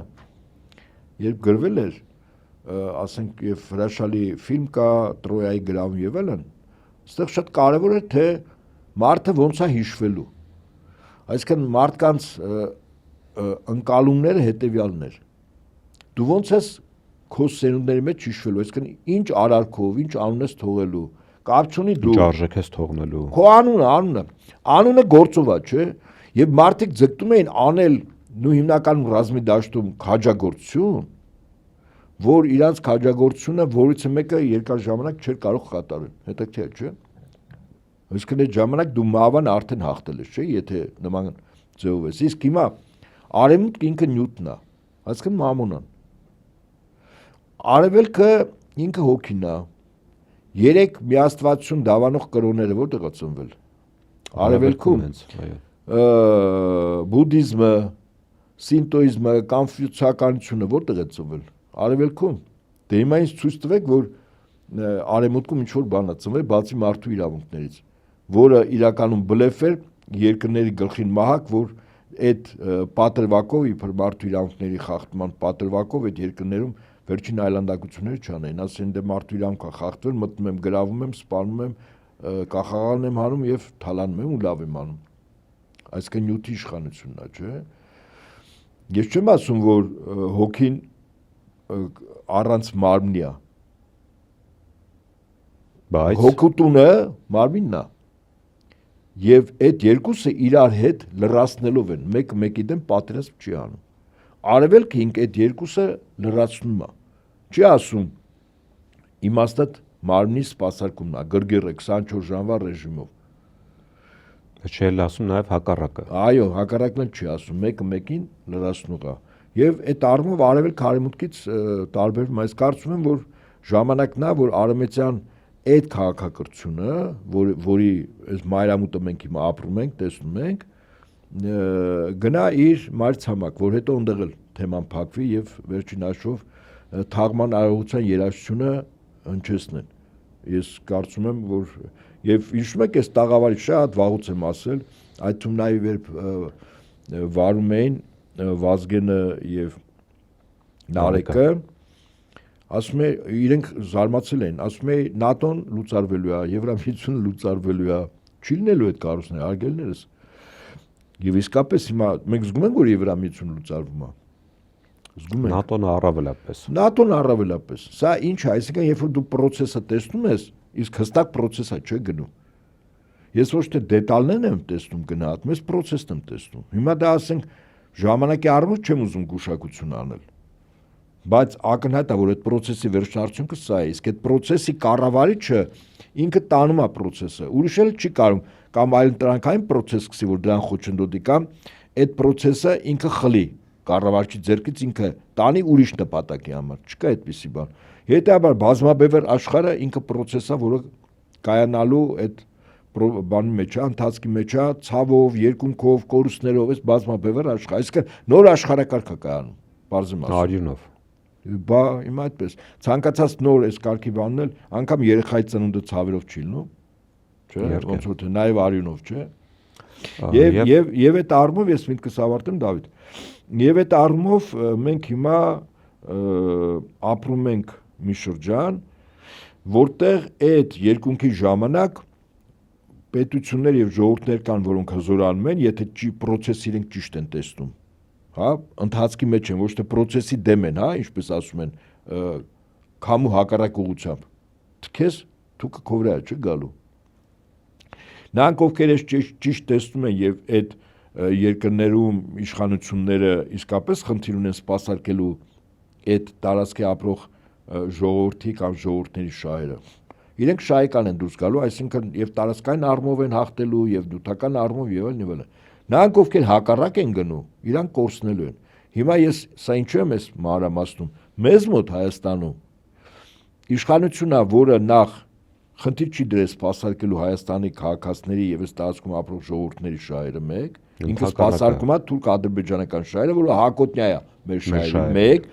երբ գրվել էր, ասենք եւ հրաշալի ֆիլմ կա Տրոյայի գրավում եւ այլն, այստեղ շատ կարեւոր է թե մարդը ոնց է հիշվելու։ Այսինքն մարդկանց ընկալումները հետեւյալն էր։ Դու ոնց ես քո սերունդների մեջ հիշվելու, այսինքն ինչ արարքով, ինչ անուն ես թողելու, կապ չունի դու Արժեք ես թողնելու։ Քո անունը գործով է, չէ՞։ Եվ մարդիկ ձգտում էին անել նու հիմնականում ռազմի դաշտում քաջագործություն, որ իրանց քաջագործությունը որից մեկը երկար ժամանակ չէր կարող կատարել։ Հետաքրքիր է, չէ՞։ Այսինքն այդ ժամանակ դու մահվան արդեն հաղթել ես, չէ՞, եթե նման ձևով ես։ Իսկ հիմա արևմուտք ինքը նյութն է, այսինքն մամոնան։ Արևելքը ինքը հոգին է։ Երեք միաստվածություն դավանող կրոնները որտեղ է ծնվել։ Արևելքում, բուդդիզմը, սինտոիզմը, կոնֆուցիականությունը որտեղ է ծնվել։ Արևելքում։ Դե հիմա ինձ ցույց տվեք, որ արևմուտքում ինչ որ բան է ծնվել, բացի մարդու իրավունքներից, որը իրականում բլեֆ էր երկրների գլխին մահակ, որ այդ պատրվակով իբր մարդու իրավունքների խախտման պատրվակով այդ երկրներում վերջին այլանդակությունները չանեն, ասեն դե մարդու իրավունք է խախտվել, մտնում եմ, գրավում եմ, սպանում եմ, կախաղան եմ հանում եւ թալանում եմ ու լավ եմ անում։ Այսինքն նյութի իշխանությունն է, չէ՞։ Ես չեմ ասում, որ հոգին առանց մարմնի է։ Բայց հոգուտունը մարմինն է։ Եվ այդ երկուսը իրար հետ լրացնելով են, մեկը մեկի դեմ պատերազմ չի անում։ Արևելքը ինք այդ երկուսը լրացնում է։ Չի ասում իմաստը մարմնի սպասարկումն է, գրգիռը 24 ժամվա ռեժիմով։ չի էլ ասում նաև հակառակը։ Այո, հակառակն չի ասում, մեկը մեկին լրացնող է։ Եվ այդ առումով արևելք արևմուտքից տարբերվում է, այս կարծում եմ, որ ժամանակն է, որ արևմտյան այդ քաղաքակրթությունը, որի այս մայրամուտը մենք հիմա ապրում ենք, տեսնում ենք, գնա իր մայրցամաք, որ հետո ընդեղ էլ թեման փակվի եւ վերջին հաշվով թաղման արարողության երաշխությունը հնչեցնեն։ Ես կարծում եմ, որ եւ հիշում եք, այս տաղավարի շատ վաղուց եմ ասել, այդ թվում նաեւ երբ վարում էին Վազգենը եւ Նարեկը, ասում է իրենք զարմացել են, ասում է ՆԱՏՕ-ն լուծարվելու է, Եվրամիությունը լուծարվելու է, չի լինելու այդ կառույցները, արգելներս։ Եվ իսկապես հիմա մենք զգում ենք, որ Եվրամիությունը լուծարվում է։ Զգում ենք։ ՆԱՏՕ-ն առավելապես։ ՆԱՏՕ-ն առավելապես։ Սա ինչ է, այսինքն երբ որ դու process-ը տեսնում ես, իսկ հստակ process-ը չէ գնում։ Ես ոչ թե դետալներն եմ տեսնում գնահատում, ես process-ն եմ տեսնում։ Հիմա դա ասենք ժամանակի առումով չեմ ուզում գուշակություն անել։ Բայց ակնհայտ է, որ այդ process-ի վերջնարդյունքը սա է, իսկ այդ process-ի կառավարիչը ինքը տանում է process-ը, ուրիշ էլ չի կարող կամ այլ տնտեսական process սկսի, որ դրան խոչընդոտի կամ այդ process-ը ինքը խլի, կառավարչի ձեռքից ինքը տանի ուրիշ նպատակի համար, չկա այդպիսի բան։ Հետեւաբար բազմաբևեռ աշխարհը ինքը process-ը, որը կայանալու այդ բանի մեջ է, ընթացքի մեջ է, ցավով, երկունքով, կորուստներով, այս բազմաբևեռ աշխարհ, այսինքն նոր աշխարհակարգ է կայանում, բարձր մասը։ Արյունով։ Բա հիմա այդպես ցանկացած նոր այս կարգի բանն էլ անգամ երեխայի ծնունդը ցավերով չի լինում, չէ՞, ոնց որ թե նաև արյունով, չէ՞։ Եվ այդ առումով ես միտքս ավարտեմ, Դավիթ։ Եվ այդ առումով մենք հիմա ապրում ենք մի շրջան, որտեղ այդ երկունքի ժամանակ պետություններ եւ ժողովուրդներ կան, որոնք հզորանում են, եթե process-ը իրենք ճիշտ են տեսնում, հա, ընթացքի մեջ են, ոչ թե process-ի դեմ են, հա, ինչպես ասում են, քամու հակառակ ուղղությամբ։ Քեզ թուքը քո վրա չէ գալու։ Նրանք ովքեր էս ճիշտ տեսնում են եւ այդ երկրներում իշխանությունները իսկապես խնդիր ունեն սպասարկելու այդ տարածքի ապրող ժողովրդի կամ ժողովուրդների շահերը։ Իրենք շահեկան են դուրս գալու, այսինքն եւ տարածքային առումով են հաղթելու եւ դութական առումով եւ այլն։ Նրանք ովքեր հակառակ են գնում, իրանք կորցնելու են։ Հիմա ես սա ինչու եմ ես մանրամասնում, մեզ մոտ Հայաստանում իշխանությունն է, որը նախ խնդիր չի դրել սպասարկելու Հայաստանի քաղաքացիների եւ այս տարածքում ապրող ժողովուրդների շահերը մեկ, ինքը սպասարկում է թուրք-ադրբեջանական շահերը, որը հակոտնյա է մեր շահերի մեկ,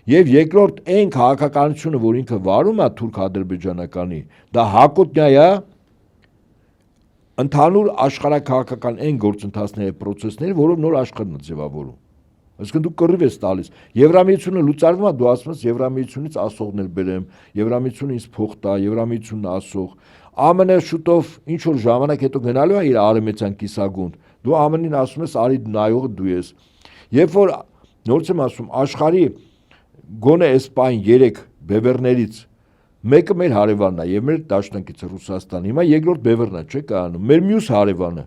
եւ երկրորդ այն քաղաքականությունը, որ ինքը վարում է թուրք-ադրբեջանականի, դա հակոտնյա է ընդհանուր աշխարհակաղակական այն գործընթացների process-ների, որով նոր աշխարհն է ձևավորում։ Այսինքն դու կռիվ ես տալիս։ Եվրամիությունը լուծարվում է, դու ասում ես Եվրամիությունից ասողն էլ բերեմ, Եվրամիությունը ինձ փող տա, Եվրամիությունն ասող։ ԱՄՆ շուտով ինչ որ ժամանակ հետո գնալու է իր արեմեցյան կիսագունդ։ Դու ԱՄՆ-ին ասում ես արի նայողը դու ես։ Երբ որ նորից եմ ասում, աշխարհի գոնե այս պայն 3 բևեռներից մեկը մեր հարևանն է եւ մեր դաշնակիցը Ռուսաստանը։ Հիմա երկրորդ բևեռն է, չէ՞ կայանում։ Մեր մյուս հարևանը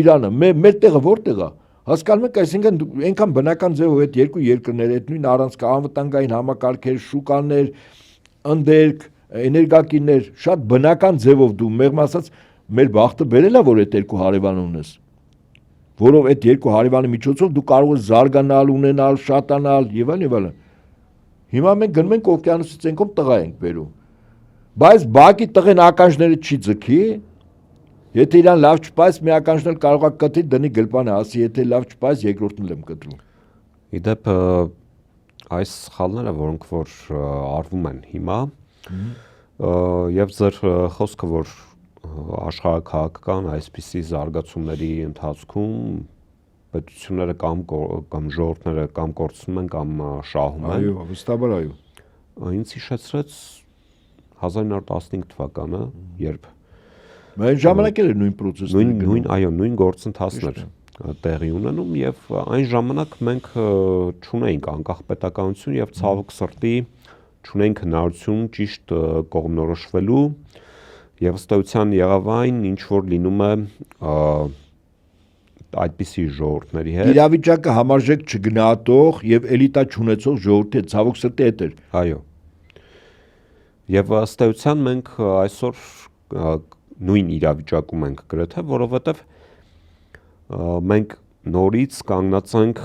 Իրանը, մեր տեղը որտեղ է։ Հասկանում եք, այսինքն այնքան բնական ձևով այդ երկու երկրները, այդ նույն առանցքը անվտանգային համակարգեր, շուկաներ, ընդերք, էներգակիրներ, շատ բնական ձևով դու մեղմ ասած մեր բախտը բերել է, որ այդ երկու հարևան ունես, որով այդ երկու հարևանի միջոցով դու կարող ես զարգանալ, ունենալ, շատանալ եւ այլն։ Հիմա մենք գնում ենք օվկիանոսից ենքով տղա ենք բերում, բայց բակի տղեն ականջները չի ձգի. Եթե իրան լավ չպայս, մի ականջն էլ կարող է կտրի դնի գլպանը, ասի, եթե լավ չպայս, երկրորդն էլ եմ կտրում։ Իդեպ այս սխալները, որոնք որ արվում են հիմա, եւ ձեր խոսքը, որ աշխարհակաղակական այսպիսի զարգացումների ընթացքում պետությունները կամ ժողովուրդները կամ կորցնում են կամ շահում են։ Այո, վստահաբար այո։ Ինձ հիշեցրեց 1915 թվականը, երբ Այն ժամանակ էր նույն process-ը։ Նույն գործընթացներ տեղի ունենում եւ այն ժամանակ մենք չունեինք անկախ պետականություն եւ ցավոք սրտի չունեինք հնարավորություն ճիշտ կողմնորոշվելու եւ ըստ էության եղավ այն, ինչ որ լինում է այդպիսի ժողովուրդների հետ։ Իրավիճակը համարժեք չգնահատող եւ էլիտա չունեցող ժողովրդի հետ ցավոք սրտի հետ էր։ Այո։ Եվ ըստ էության մենք այսօր նույն իրավիճակում ենք գրեթե, որովհետև մենք նորից կանգնած ենք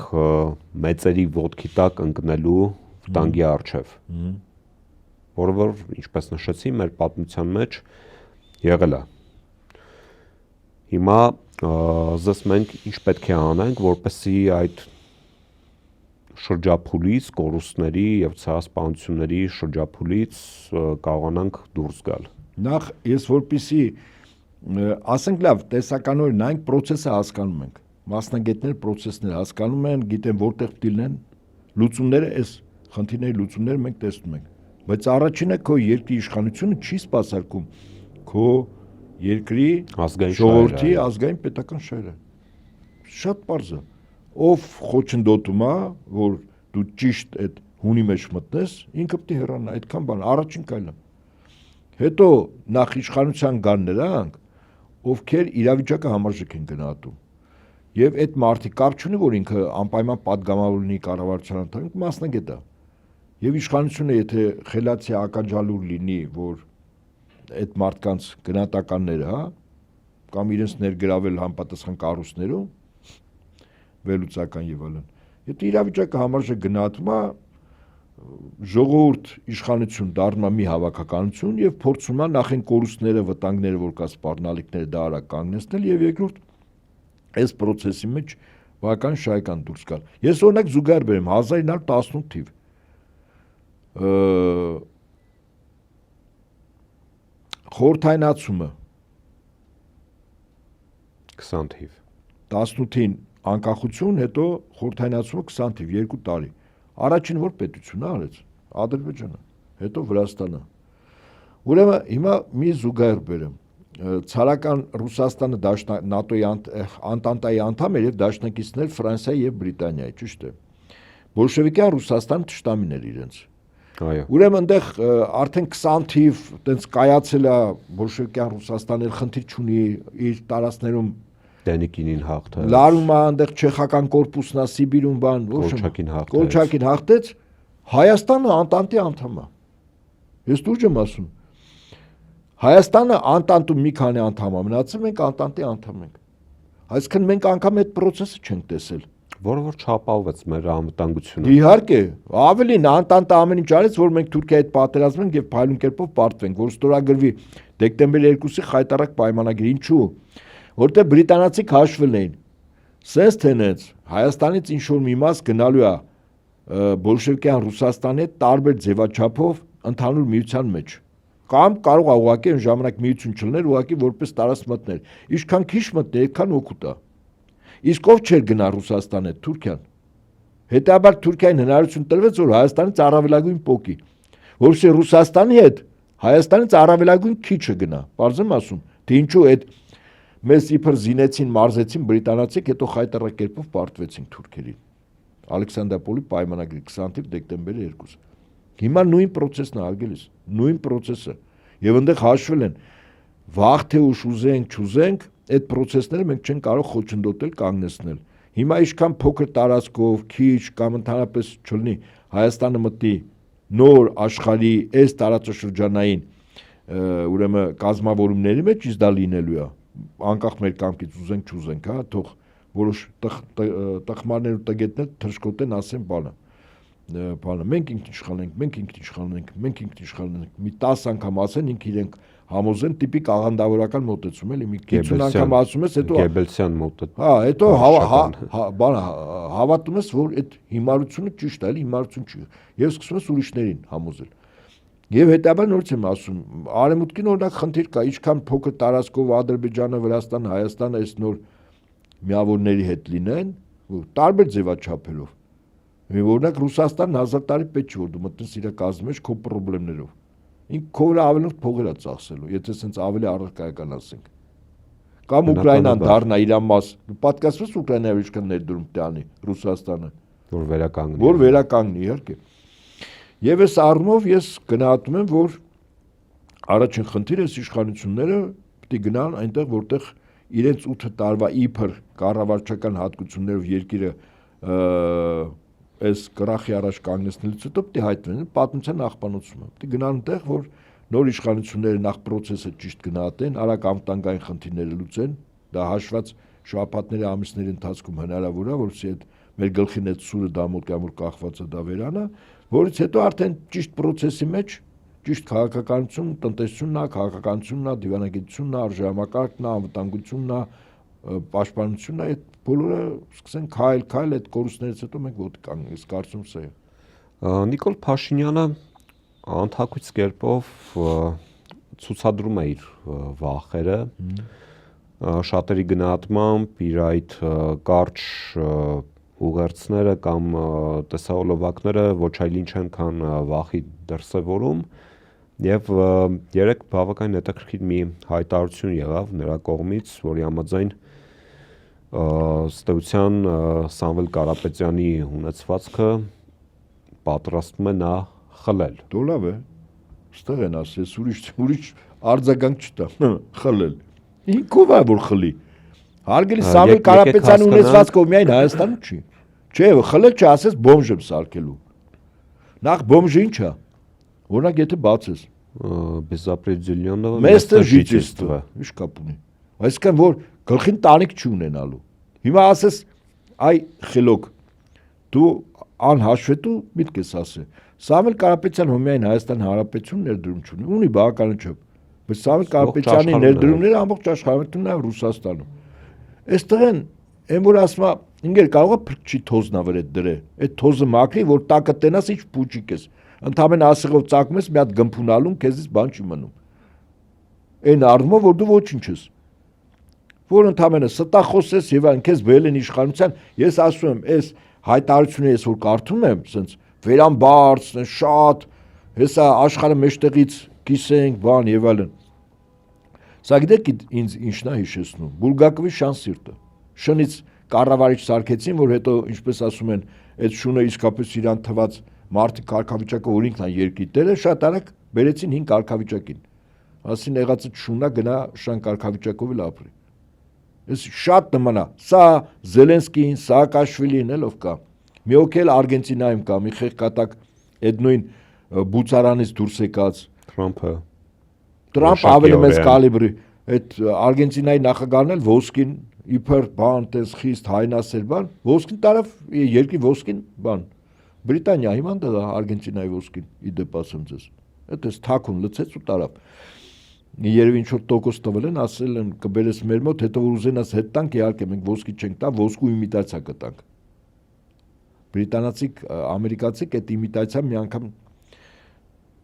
մեծերի ոտքի տակ ընկնելու վտանգի առջև, որը որ ինչպես նշեցի, մեր պատմության մեջ եղել է։ Հիմա զես մենք ինչ պետք է անենք, որպեսզի այդ շրջափուլից, կորուստների եւ ցեղասպանությունների շրջափուլից կարողանանք դուրս գալ։ Նախ ես որպեսի ասենք լավ, տեսականորեն նայենք process-ը հասկանում ենք։ Մասնագետներ process-ները հասկանում են, գիտեն որտեղ պետք լինեն լուծումները, այս խնդիրների լուծումները մենք տեսնում ենք։ Բայց առաջինը քո երկրի իշխանությունը չի սպասարկում քո երկրի ժողովրդի ազգային պետական շահերը։ Շատ պարզ է։ Ով խոչընդոտում է, որ դու ճիշտ այդ հունի մեջ մտնես, ինքը պետք է հեռանա, այդքան բան, առաջին քայլը։ Հետո նախ իշխանության կան նրանք, ովքեր իրավիճակը համարժեք են գնահատում։ Եվ այդ մարդի կապ չունի, որ ինքը անպայման պատգամավոր լինի կառավարության անդամ, մասնագետ է։ Եվ իշխանությունը եթե խելացի ականջալուր լինի, որ այդ մարդկանց գնահատականները, հա, կամ իրենց ներգրավել համապատասխան կառույցներում, վերլուծական եւ այլն։ Եթե իրավիճակը համարժեք գնահատում է, ժողովուրդ իշխանություն դառնում է մի հավաքականություն եւ փորձում է նախեն կորուստները, վտանգները, որ կա սպառնալիքները դա արագ կանգնեցնել եւ երկրորդ այս process-ի մեջ բական շայկան դուրս գալ։ Ես օրինակ զուգահեռ բերեմ 1918 թիվ խորհրդայնացումը 20 թիվ 18-ին անկախություն, հետո խորհրդայնացումը 20 թիվ 2 տարի։ Առաջին որ պետությունը արեց Ադրբեջանը, հետո Վրաստանը։ Ուրեմն հիմա մի զուգահեռ բերեմ։ Ցարական Ռուսաստանը ՆԱՏՕ-ի Անտանտայի անդամ էր եւ դաշնակիցներ Ֆրանսիայի եւ Բրիտանիայի, ճիշտ է։ Բոլշևիկյան Ռուսաստանը թշնամին էր իրենց։ Այո։ Ուրեմն այնտեղ արդեն 20 թիվ տենց կայացել է բոլշևիկյան Ռուսաստանը խնդիր չունի իր տարածքներում Դենիկինին հաղթել։ Լարում է այնտեղ չեխական կորպուսն է Սիբիրում բան, Կոլչակին հաղթեց, Հայաստանը Անտանտի անդամ է։ Ես դուրջ եմ ասում։ Հայաստանը Անտանտում մի քանի անդամ է մնացել, մենք Անտանտի անդամ ենք։ Այսինքն մենք անգամ այդ process-ը չենք տեսել։ Որը որ չապահովեց մեր անվտանգությունը։ Իհարկե, ավելին Անտանտը ամեն ինչ արեց, որ մենք Թուրքիայի հետ պատերազմենք եւ փայլուն կերպով պարտվենք, որ ստորագրվի դեկտեմբեր 2-ի խայտարակ պայմանագիր։ Ինչու՞։ Որտեղ բրիտանացիք հաշվել էին։ Սենց թենեց Հայաստանից ինչ որ մի մաս գնալու է բոլշևիկյան Ռուսաստանի հետ տարբեր ձևաչափով ընդհանուր միության մեջ։ Կամ կարող է ուղղակի այն ժամանակ միություն չլներ, ուղղակի որպես տարած մտներ։ Ինչքան քիչ մտներ, այդքան օգուտ է։ Իսկ ով չէր գնա Ռուսաստան հետ, Թուրքիան։ Հետաբար Թուրքիային հնարավորություն տրվեց, որ Հայաստանից առավելագույն պոկի, որովհետեւ Ռուսաստանի հետ Հայաստանից առավելագույն քիչը գնա։ Բարձեմ ասում, թե ինչու այդ մեզ իբր զինեցին, մարզեցին բրիտանացիք, հետո խայտարակ կերպով պարտվեցին թուրքերին։ Ալեքսանդրապոլի պայմանագրի 20 դեկտեմբերի 2։ Հիմա նույն process-ն է արգելիս, նույն process-ը։ Եվ այնտեղ հաշվել են վաղ թե ուշ ուզենք, չուզենք, այդ process-ները մենք չենք կարող խոչընդոտել, կանգնեցնել։ Հիմա ինչքան փոքր տարածքով, քիչ կամ ընդհանրապես չլինի Հայաստանը մտի նոր աշխարհի այս տարածաշրջանային ուրեմն կազմավորումների մեջ, իսկ դա լինելու է անկախ մեր կամքից ուզենք, չուզենք, հա, թող որոշ տխմարներ ու տգետներ թռչկոտեն, ասեն բանը։ Մենք ինքնիշխան ենք, մենք ինքնիշխան ենք, մենք ինքնիշխան ենք։ Մի 10 անգամ ասեն, ինք իրենք համոզեն, տիպիկ աղանդավորական մոտեցում էլի, մի 50 անգամ ասում ես, հետո Գեբելսյան մոտեցում։ Հա, հետո հավատում ես, որ այդ հիմարությունը ճիշտ է, էլի հիմարություն չի։ Եվ սկսում ես ուրիշներին համոզել։ Եվ հետաբար նորից եմ ասում, արևմուտքին օրինակ խնդիր կա, ինչքան փոքր տարածքով Ադրբեջանը, Վրաստանը, Հայաստանը այս նոր միավորների հետ լինեն, տարբեր ձևաչափերով։ Օրինակ Ռուսաստանն 1000 տարի պետք չի որ դու մտնես իր կազմի մեջ քո խնդիրներով։ Ինք քո վրա ավելի փողեր է ծախսելու, եթե սենց ավելի առարկայական ասենք։ Կամ Ուկրաինան դառնա իր մաս։ Դու պատկասես Ուկրաինայով ինչքան ներդրում տանի Ռուսաստանը, որ վերականգնի։ Որ վերականգնի, իհարկե։ Եվ այս առումով ես գնահատում եմ, որ առաջին խնդիրը իշխանությունները պետք է գնան այնտեղ, որտեղ իրենց 8 տարվա իբր կառավարչական հատկություններով երկիրը այս կրախի առաջ կանգնեցնելուց հետո պետք է հայտնվեն պատմության աղբանոցումը։ Պետք է գնան այնտեղ, որ նոր իշխանությունները նախ process-ը ճիշտ գնահատեն, արագ անվտանգային խնդիրները լուծեն, դա հաշված շաբաթների ամիսների ընթացքում հնարավոր է, որովհետեւ այդ մեր գլխին այդ սուրը դամոկամուր կախված է դա վերանա, որից հետո արդեն ճիշտ process-ի մեջ ճիշտ քաղաքականություն, տնտեսությունն է, քաղաքականությունն է, դիվանագիտությունն է, արժեհամակարգն է, անվտանգությունն է, պաշտպանությունն է, այդ բոլորը սկսեն քայլ այդ կորուստներից հետո մենք ոտք կանգնենք, կարծում սա է։ Նիկոլ Փաշինյանը անթակույց կերպով ցուցադրում է իր վախերը, շատերի գնահատմամբ իր այդ կարճ ուղերձները կամ տեսահոլովակները ոչ այլ ինչ են, քան վախի դրսևորում, եւ երեք բավականին հետաքրքիր մի հայտարարություն եղավ նրա կողմից, որի համաձայն ըստ Սամվել Կարապետյանի ունեցվածքը պատրաստվում է նա խլել։ Դու լավ է, ստեղ են ասես, ուրիշ արձագանք չտա, խլել։ Ինքով է որ խլի։ Հարգելի Սամվել Կարապետյանի ունեցվածքը միայն Հայաստանում չի։ Չէ, խլել չասես բոմժ եմ սարքելու։ Նախ բոմժը ինչ է։ Օրինակ եթե բացես Безопределённого места жительства, ինչ կապ ունի։ Այսինքն որ գլխին տանիք չի ունենալու։ Հիմա ասես այ խելոք դու անհաշվետու միտք ես ասել։ Սամվել Կարապետյան հոմյային Հայաստան Հանրապետություն ներդրում չունի, ունի բավականաչափ, բայց Սամվել Կարապետյանի ներդրումները ամբողջ աշխարհում նաև Ռուսաստանում։ Այստեղ են որ ասում է, ինգեր կարող է փրկչի թոզնա վրա դրե, այդ թոզը մաքրի, որ տակը տենաս ինչ փուճիկ ես։ Ընդհանրապես ասեղով ծակում ես, մի հատ գմփունալում, քեզից բան չի մնում։ Այն առումով, որ դու ոչինչ ես։ Որ ընդհանրապես ստախոս ես եւ այն քեզ բերել են իշխանության, ես ասում եմ, այս հայտարարությունները ես որ կարդում եմ, ասենց վերամբարձ, շատ, հեսա աշխարհը մեջտեղից կիսենք, բան եւ այլն։ Սա գիտեք ինձ ինչն է հիշեցնում։ Բուլգակովի շանսիրտը։ Շնից կառավարիչ սարքեցին, որ հետո ինչպես ասում են, այդ շունը իսկապես իրան թված մարդի կարգավիճակը որ ինքն է երկրի տերը, շատ արագ բերեցին 5 կարգավիճակին։ Ասին եղածը շունա գնա շան կարգավիճակով էլ ապրի։ Այս շատ նման է։ Սա Զելենսկին, Սաակաշվիլին էլ ով կա։ Մի օքել Արգենտինայում կա, մի խեղկատակ այդ նույն բուծարանից դուրս եկած Տրամփ ավելի մեծ կալիբրի, այդ Արգենտինայի նախագահն էլ ոսկին իբր բան տես խիստ հայնասեր բան, ոսկին տարավ երկրի ոսկին բան։ Բրիտանիա հիմա դա Արգենտինայի ոսկին իդեպ ասեմ ձեզ։ Այդպես թաքուն լցեց ու տարավ։ Երևի ինչ որ տոկոս տվել են, ասել են կբերես մեր մոտ, հետո որ ուզենաս հետ տանք, իհարկե մենք ոսկի չենք տա, ոսկու իմիտացիա կտանք։ Բրիտանացիք, ամերիկացիք այդ իմիտացիա մի անգամ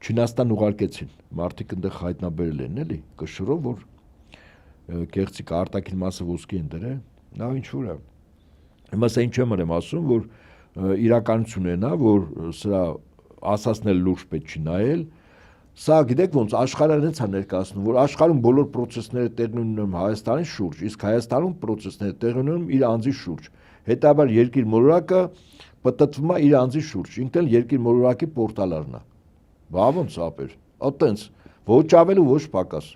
Չինաստան ուղարկեցին, մարդիկ այնտեղ հայտնաբերել են, էլի, կշռով, որ կեղծիկ արտաքին մասը ոսկի են դրել, նա ինչ որ է։ Հիմա սա ինչ եմ ասում, որ իրականությունն է, որ սրա ասածնել լուրջ պետք չի նայել։ Սա գիտեք ոնց աշխարհը հենց է ներկայացնում, որ աշխարհում բոլոր process-ները տեղի ունենում Հայաստանի շուրջ, իսկ Հայաստանում process-ները տեղի ունենում իր անձի շուրջ։ Հետաբար երկիր մոլորակը պատտվում է իր անձի շուրջ, ինքն էլ երկիր մոլորակի պորտալարն է։ Բա ոնց ապեր։ Այտենց ոչ ավել ու ոչ պակաս։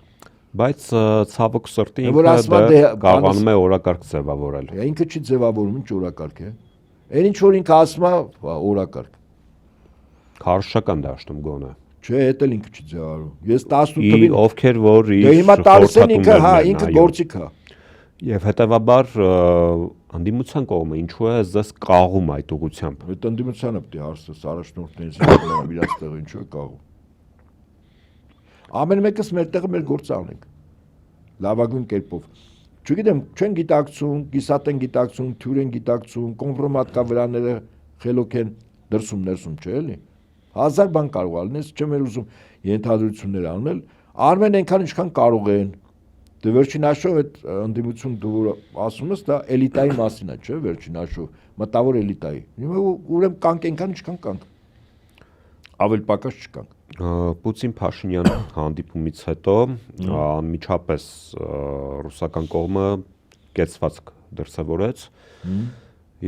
Բայց ցավոք սրտի ինքը կարողանում է օրակարգ ձևավորել։ Ինքը չի ձևավորում, ինչ օրակարգ է։ Այն ինչ որ ինքը ասում է, օրակարգ։ Քարոշչական դաշտում գոնե։ Չէ, դա էլ ինքը չի ձևավորում։ Ես 18 թվին ովքեր որ իր հիմա տալիս են ինքը գործիք է։ Եվ հետեւաբար անդիմության կողմը ինչու է զես կաղում այդ ուղությամբ։ Այդ անդիմությանը պետք է հարցնես առաջնորդներից իրաց տեղը ինչու է կաղում։ Ամեն մեկս մեր տեղը մեր գործը անենք։ Լավագույն կերպով։ Չգիտեմ, չեն գիտակցում, կիսատ են գիտակցում, թյուր են գիտակցում, կոմպրոմատկա վրաները խելոք են դրսում ներսում, չէ՞ էլի։ Հազար բան կարող ալնես, չեմ ուզում ենթադրություններ անել, արմեն այնքան ինչքան կարող են։ Դե վերջին հաշվով այդ ընդդիմություն դու որ ասում ես, դա էլիտայի մասին է, չէ՞, վերջին հաշվով, մտավոր էլիտայի։ Հիմա ուրեմն կանք այնքան ինչքան կանք։ Ավել պակաս չկանք։ Պուտին Փաշինյան հանդիպումից հետո անմիջապես ռուսական կողմը կեցվածք դրսևորեց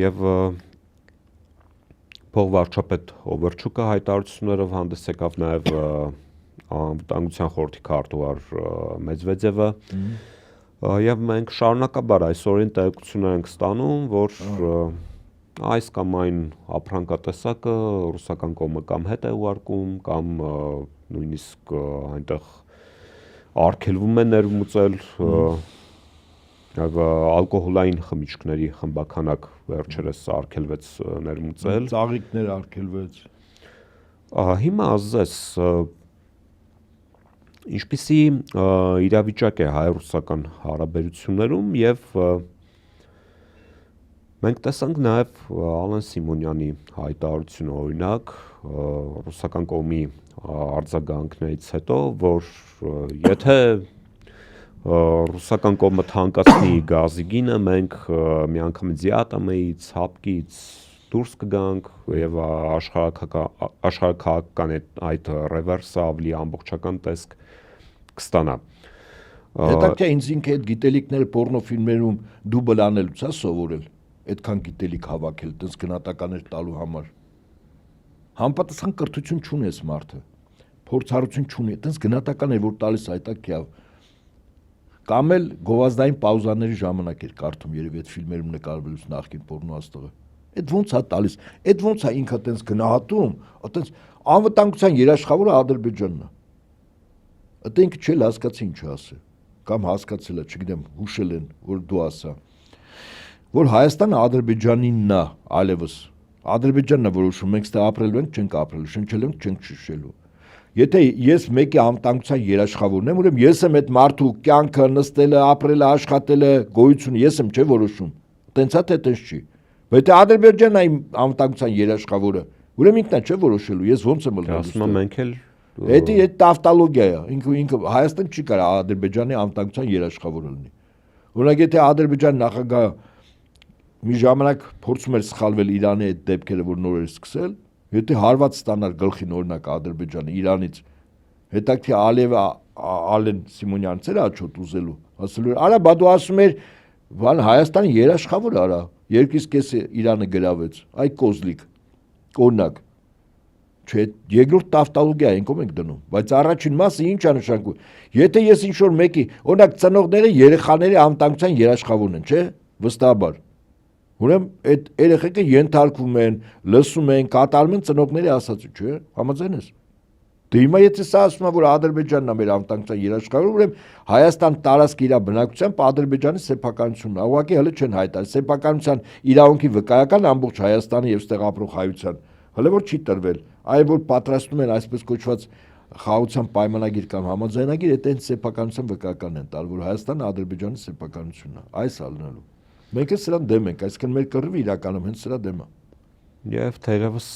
եւ փոխվարչապետ Օվերչուկը հայտարարություններով հանդես եկավ նաեւ անվտանգության խորհրդի քարտուղար Մեդվեդևը եւ մենք շարունակաբար այսօրին տեղեկություններ ենք ստանում, որ այս կամ այն ապրանքատեսակը ռուսական կողմը կամ հետ է ուղարկում կամ նույնիսկ այնտեղ արգելվում է ներմուծել եւ ալկոհոլային խմիչքների խմբականակ վերջերս արգելվեց ներմուծել, ծաղիկներ արգելվեց։ Հիմա ասես ինչպիսի իրավիճակ է հայ-ռուսական հարաբերություններում եւ մենք տեսանք նաեւ Ալեն Սիմոնյանի հայտարարությունը օրինակ ռուսական կողմի արձագանքներից հետո, որ եթե ռուսական կողմը թանկացնի գազի գինը, մենք միանգամից ատամից, հապկից դուրս կգանք եւ աշխարհակական այդ ռևերսը ավելի ամբողջական տեսք կստանա։ Հետո ինձ ինքը այդ գիտելիքները պորնոֆիլմերում դուբլ անելուց է սովորել, այդքան գիտելիք հավաքել, տես գնահատականներ տալու համար։ Համապատասխան կրթություն չունի այս մարդը, փորձառություն չունի, տես գնահատական էր որ տալիս այտակյավ։ Կամ էլ գովազդային պաուզաների ժամանակ էր կարդում երևի այդ ֆիլմերում նկարվելուց նախքին պորնոաստղը։ Այդ ոնց է տալիս, այդ ոնց է ինքը տենց գնահատում, այտենց անվտանգության երաշխավորը Ադրբեջանն է։ Այդ ինքը չէ հասկացի ինչ ասի, կամ հասկացել է, չգիտեմ, հուշել են, որ դու ասա, որ Հայաստանը Ադրբեջանինն է, այլևս Ադրբեջանն է որոշում, մենք ստե ապրելու ենք, չենք ապրելու, շնչելու ենք, չենք շնչելու։ Եթե ես մեկի անվտանգության երաշխավորն եմ, ուրեմն ես եմ այդ մարդու կյանքը, նստելը, ապրելը, աշխատելը, գոյությունը ես եմ չէ որոշում։ Տենց է թե տենց չի։ Բայց եթե Ադրբեջանն է իմ անվտանգության երաշխավորը, ուրեմն ինքն է չէ որոշելու, ես ոնց եմ ելնելու։ Ասում եմ մենք էլ Այդ տավտալոգիա է։ Ինքը Հայաստան չի կարող Ադրբեջանի անվտանգության երաշխավորը լինի։ Օրինակ եթե Ադրբեջանի նախագահը մի ժամանակ փորձում էր սխալվել Իրանի այդ դեպքերը, որ նոր էր սկսել, եթե հարված ստանար գլխին օրինակ Ադրբեջանը Իրանից, հետաքրքիր Ալիևը Ալեն Սիմոնյանից էր աչոտ ուզելու, ասելու էր, արա բա դու ասում ես, բան Հայաստանի երաշխավոր արա, երկրից կեսը Իրանը գրավեց, այ կոզլիկ, օրինակ, չէ, երկրորդ տավտալոգիա ենք ում ենք դնում, բայց առաջին մասը ինչ է նշանակում, եթե ես ինչ-որ մեկի, օրինակ ծնողները երեխաների անվտանգության երաշխավորն են, չէ, վստահաբար, ուրեմն այդ երեխեքը ենթարկվում են, լսում են, կատարում են ծնողների ասածը, չէ, համաձայն ես։ Դե հիմա եթե սա ասում է, որ Ադրբեջանն է մեր անվտանգության երաշխավորը, ուրեմն Հայաստան տարածքը իր բնակությամբ Ադրբեջանի սեփականությունն է, ուղղակի հələ չեն հայտարարել, սեփականության իրավունքի վկայական ամբողջ Հայաստանի եւ ստեղ ապրող հայության, հələ որ չի տրվել, այլ որ պատրաստում են այսպես կոչված խաղաղության պայմանագիր կամ համաձայնագիր, այդ այն սեփականության վկայական են տալ, որ Հայաստանը Ադրբեջանի սեփականությունն է, այս ալնալու։ Մենք էլ սրան դեմ ենք, այսինքն մեր կռվը իրականում հենց սրա դեմ է։ Եվ թերևս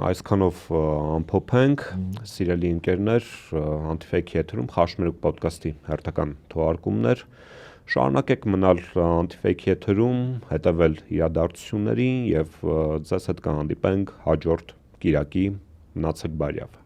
այսքանով ամփոփենք, սիրելի ընկերներ, Anti-Fake եթերում Խաշմերուկ ոդկասթի հերթական թողարկումներ։ Շարունակեք մնալ Anti-Fake եթերում, հետևել իրադարձություններին եւ ձեզ հետ կհանդիպենք հաջորդ կիրակի, մնացեք բարյավ։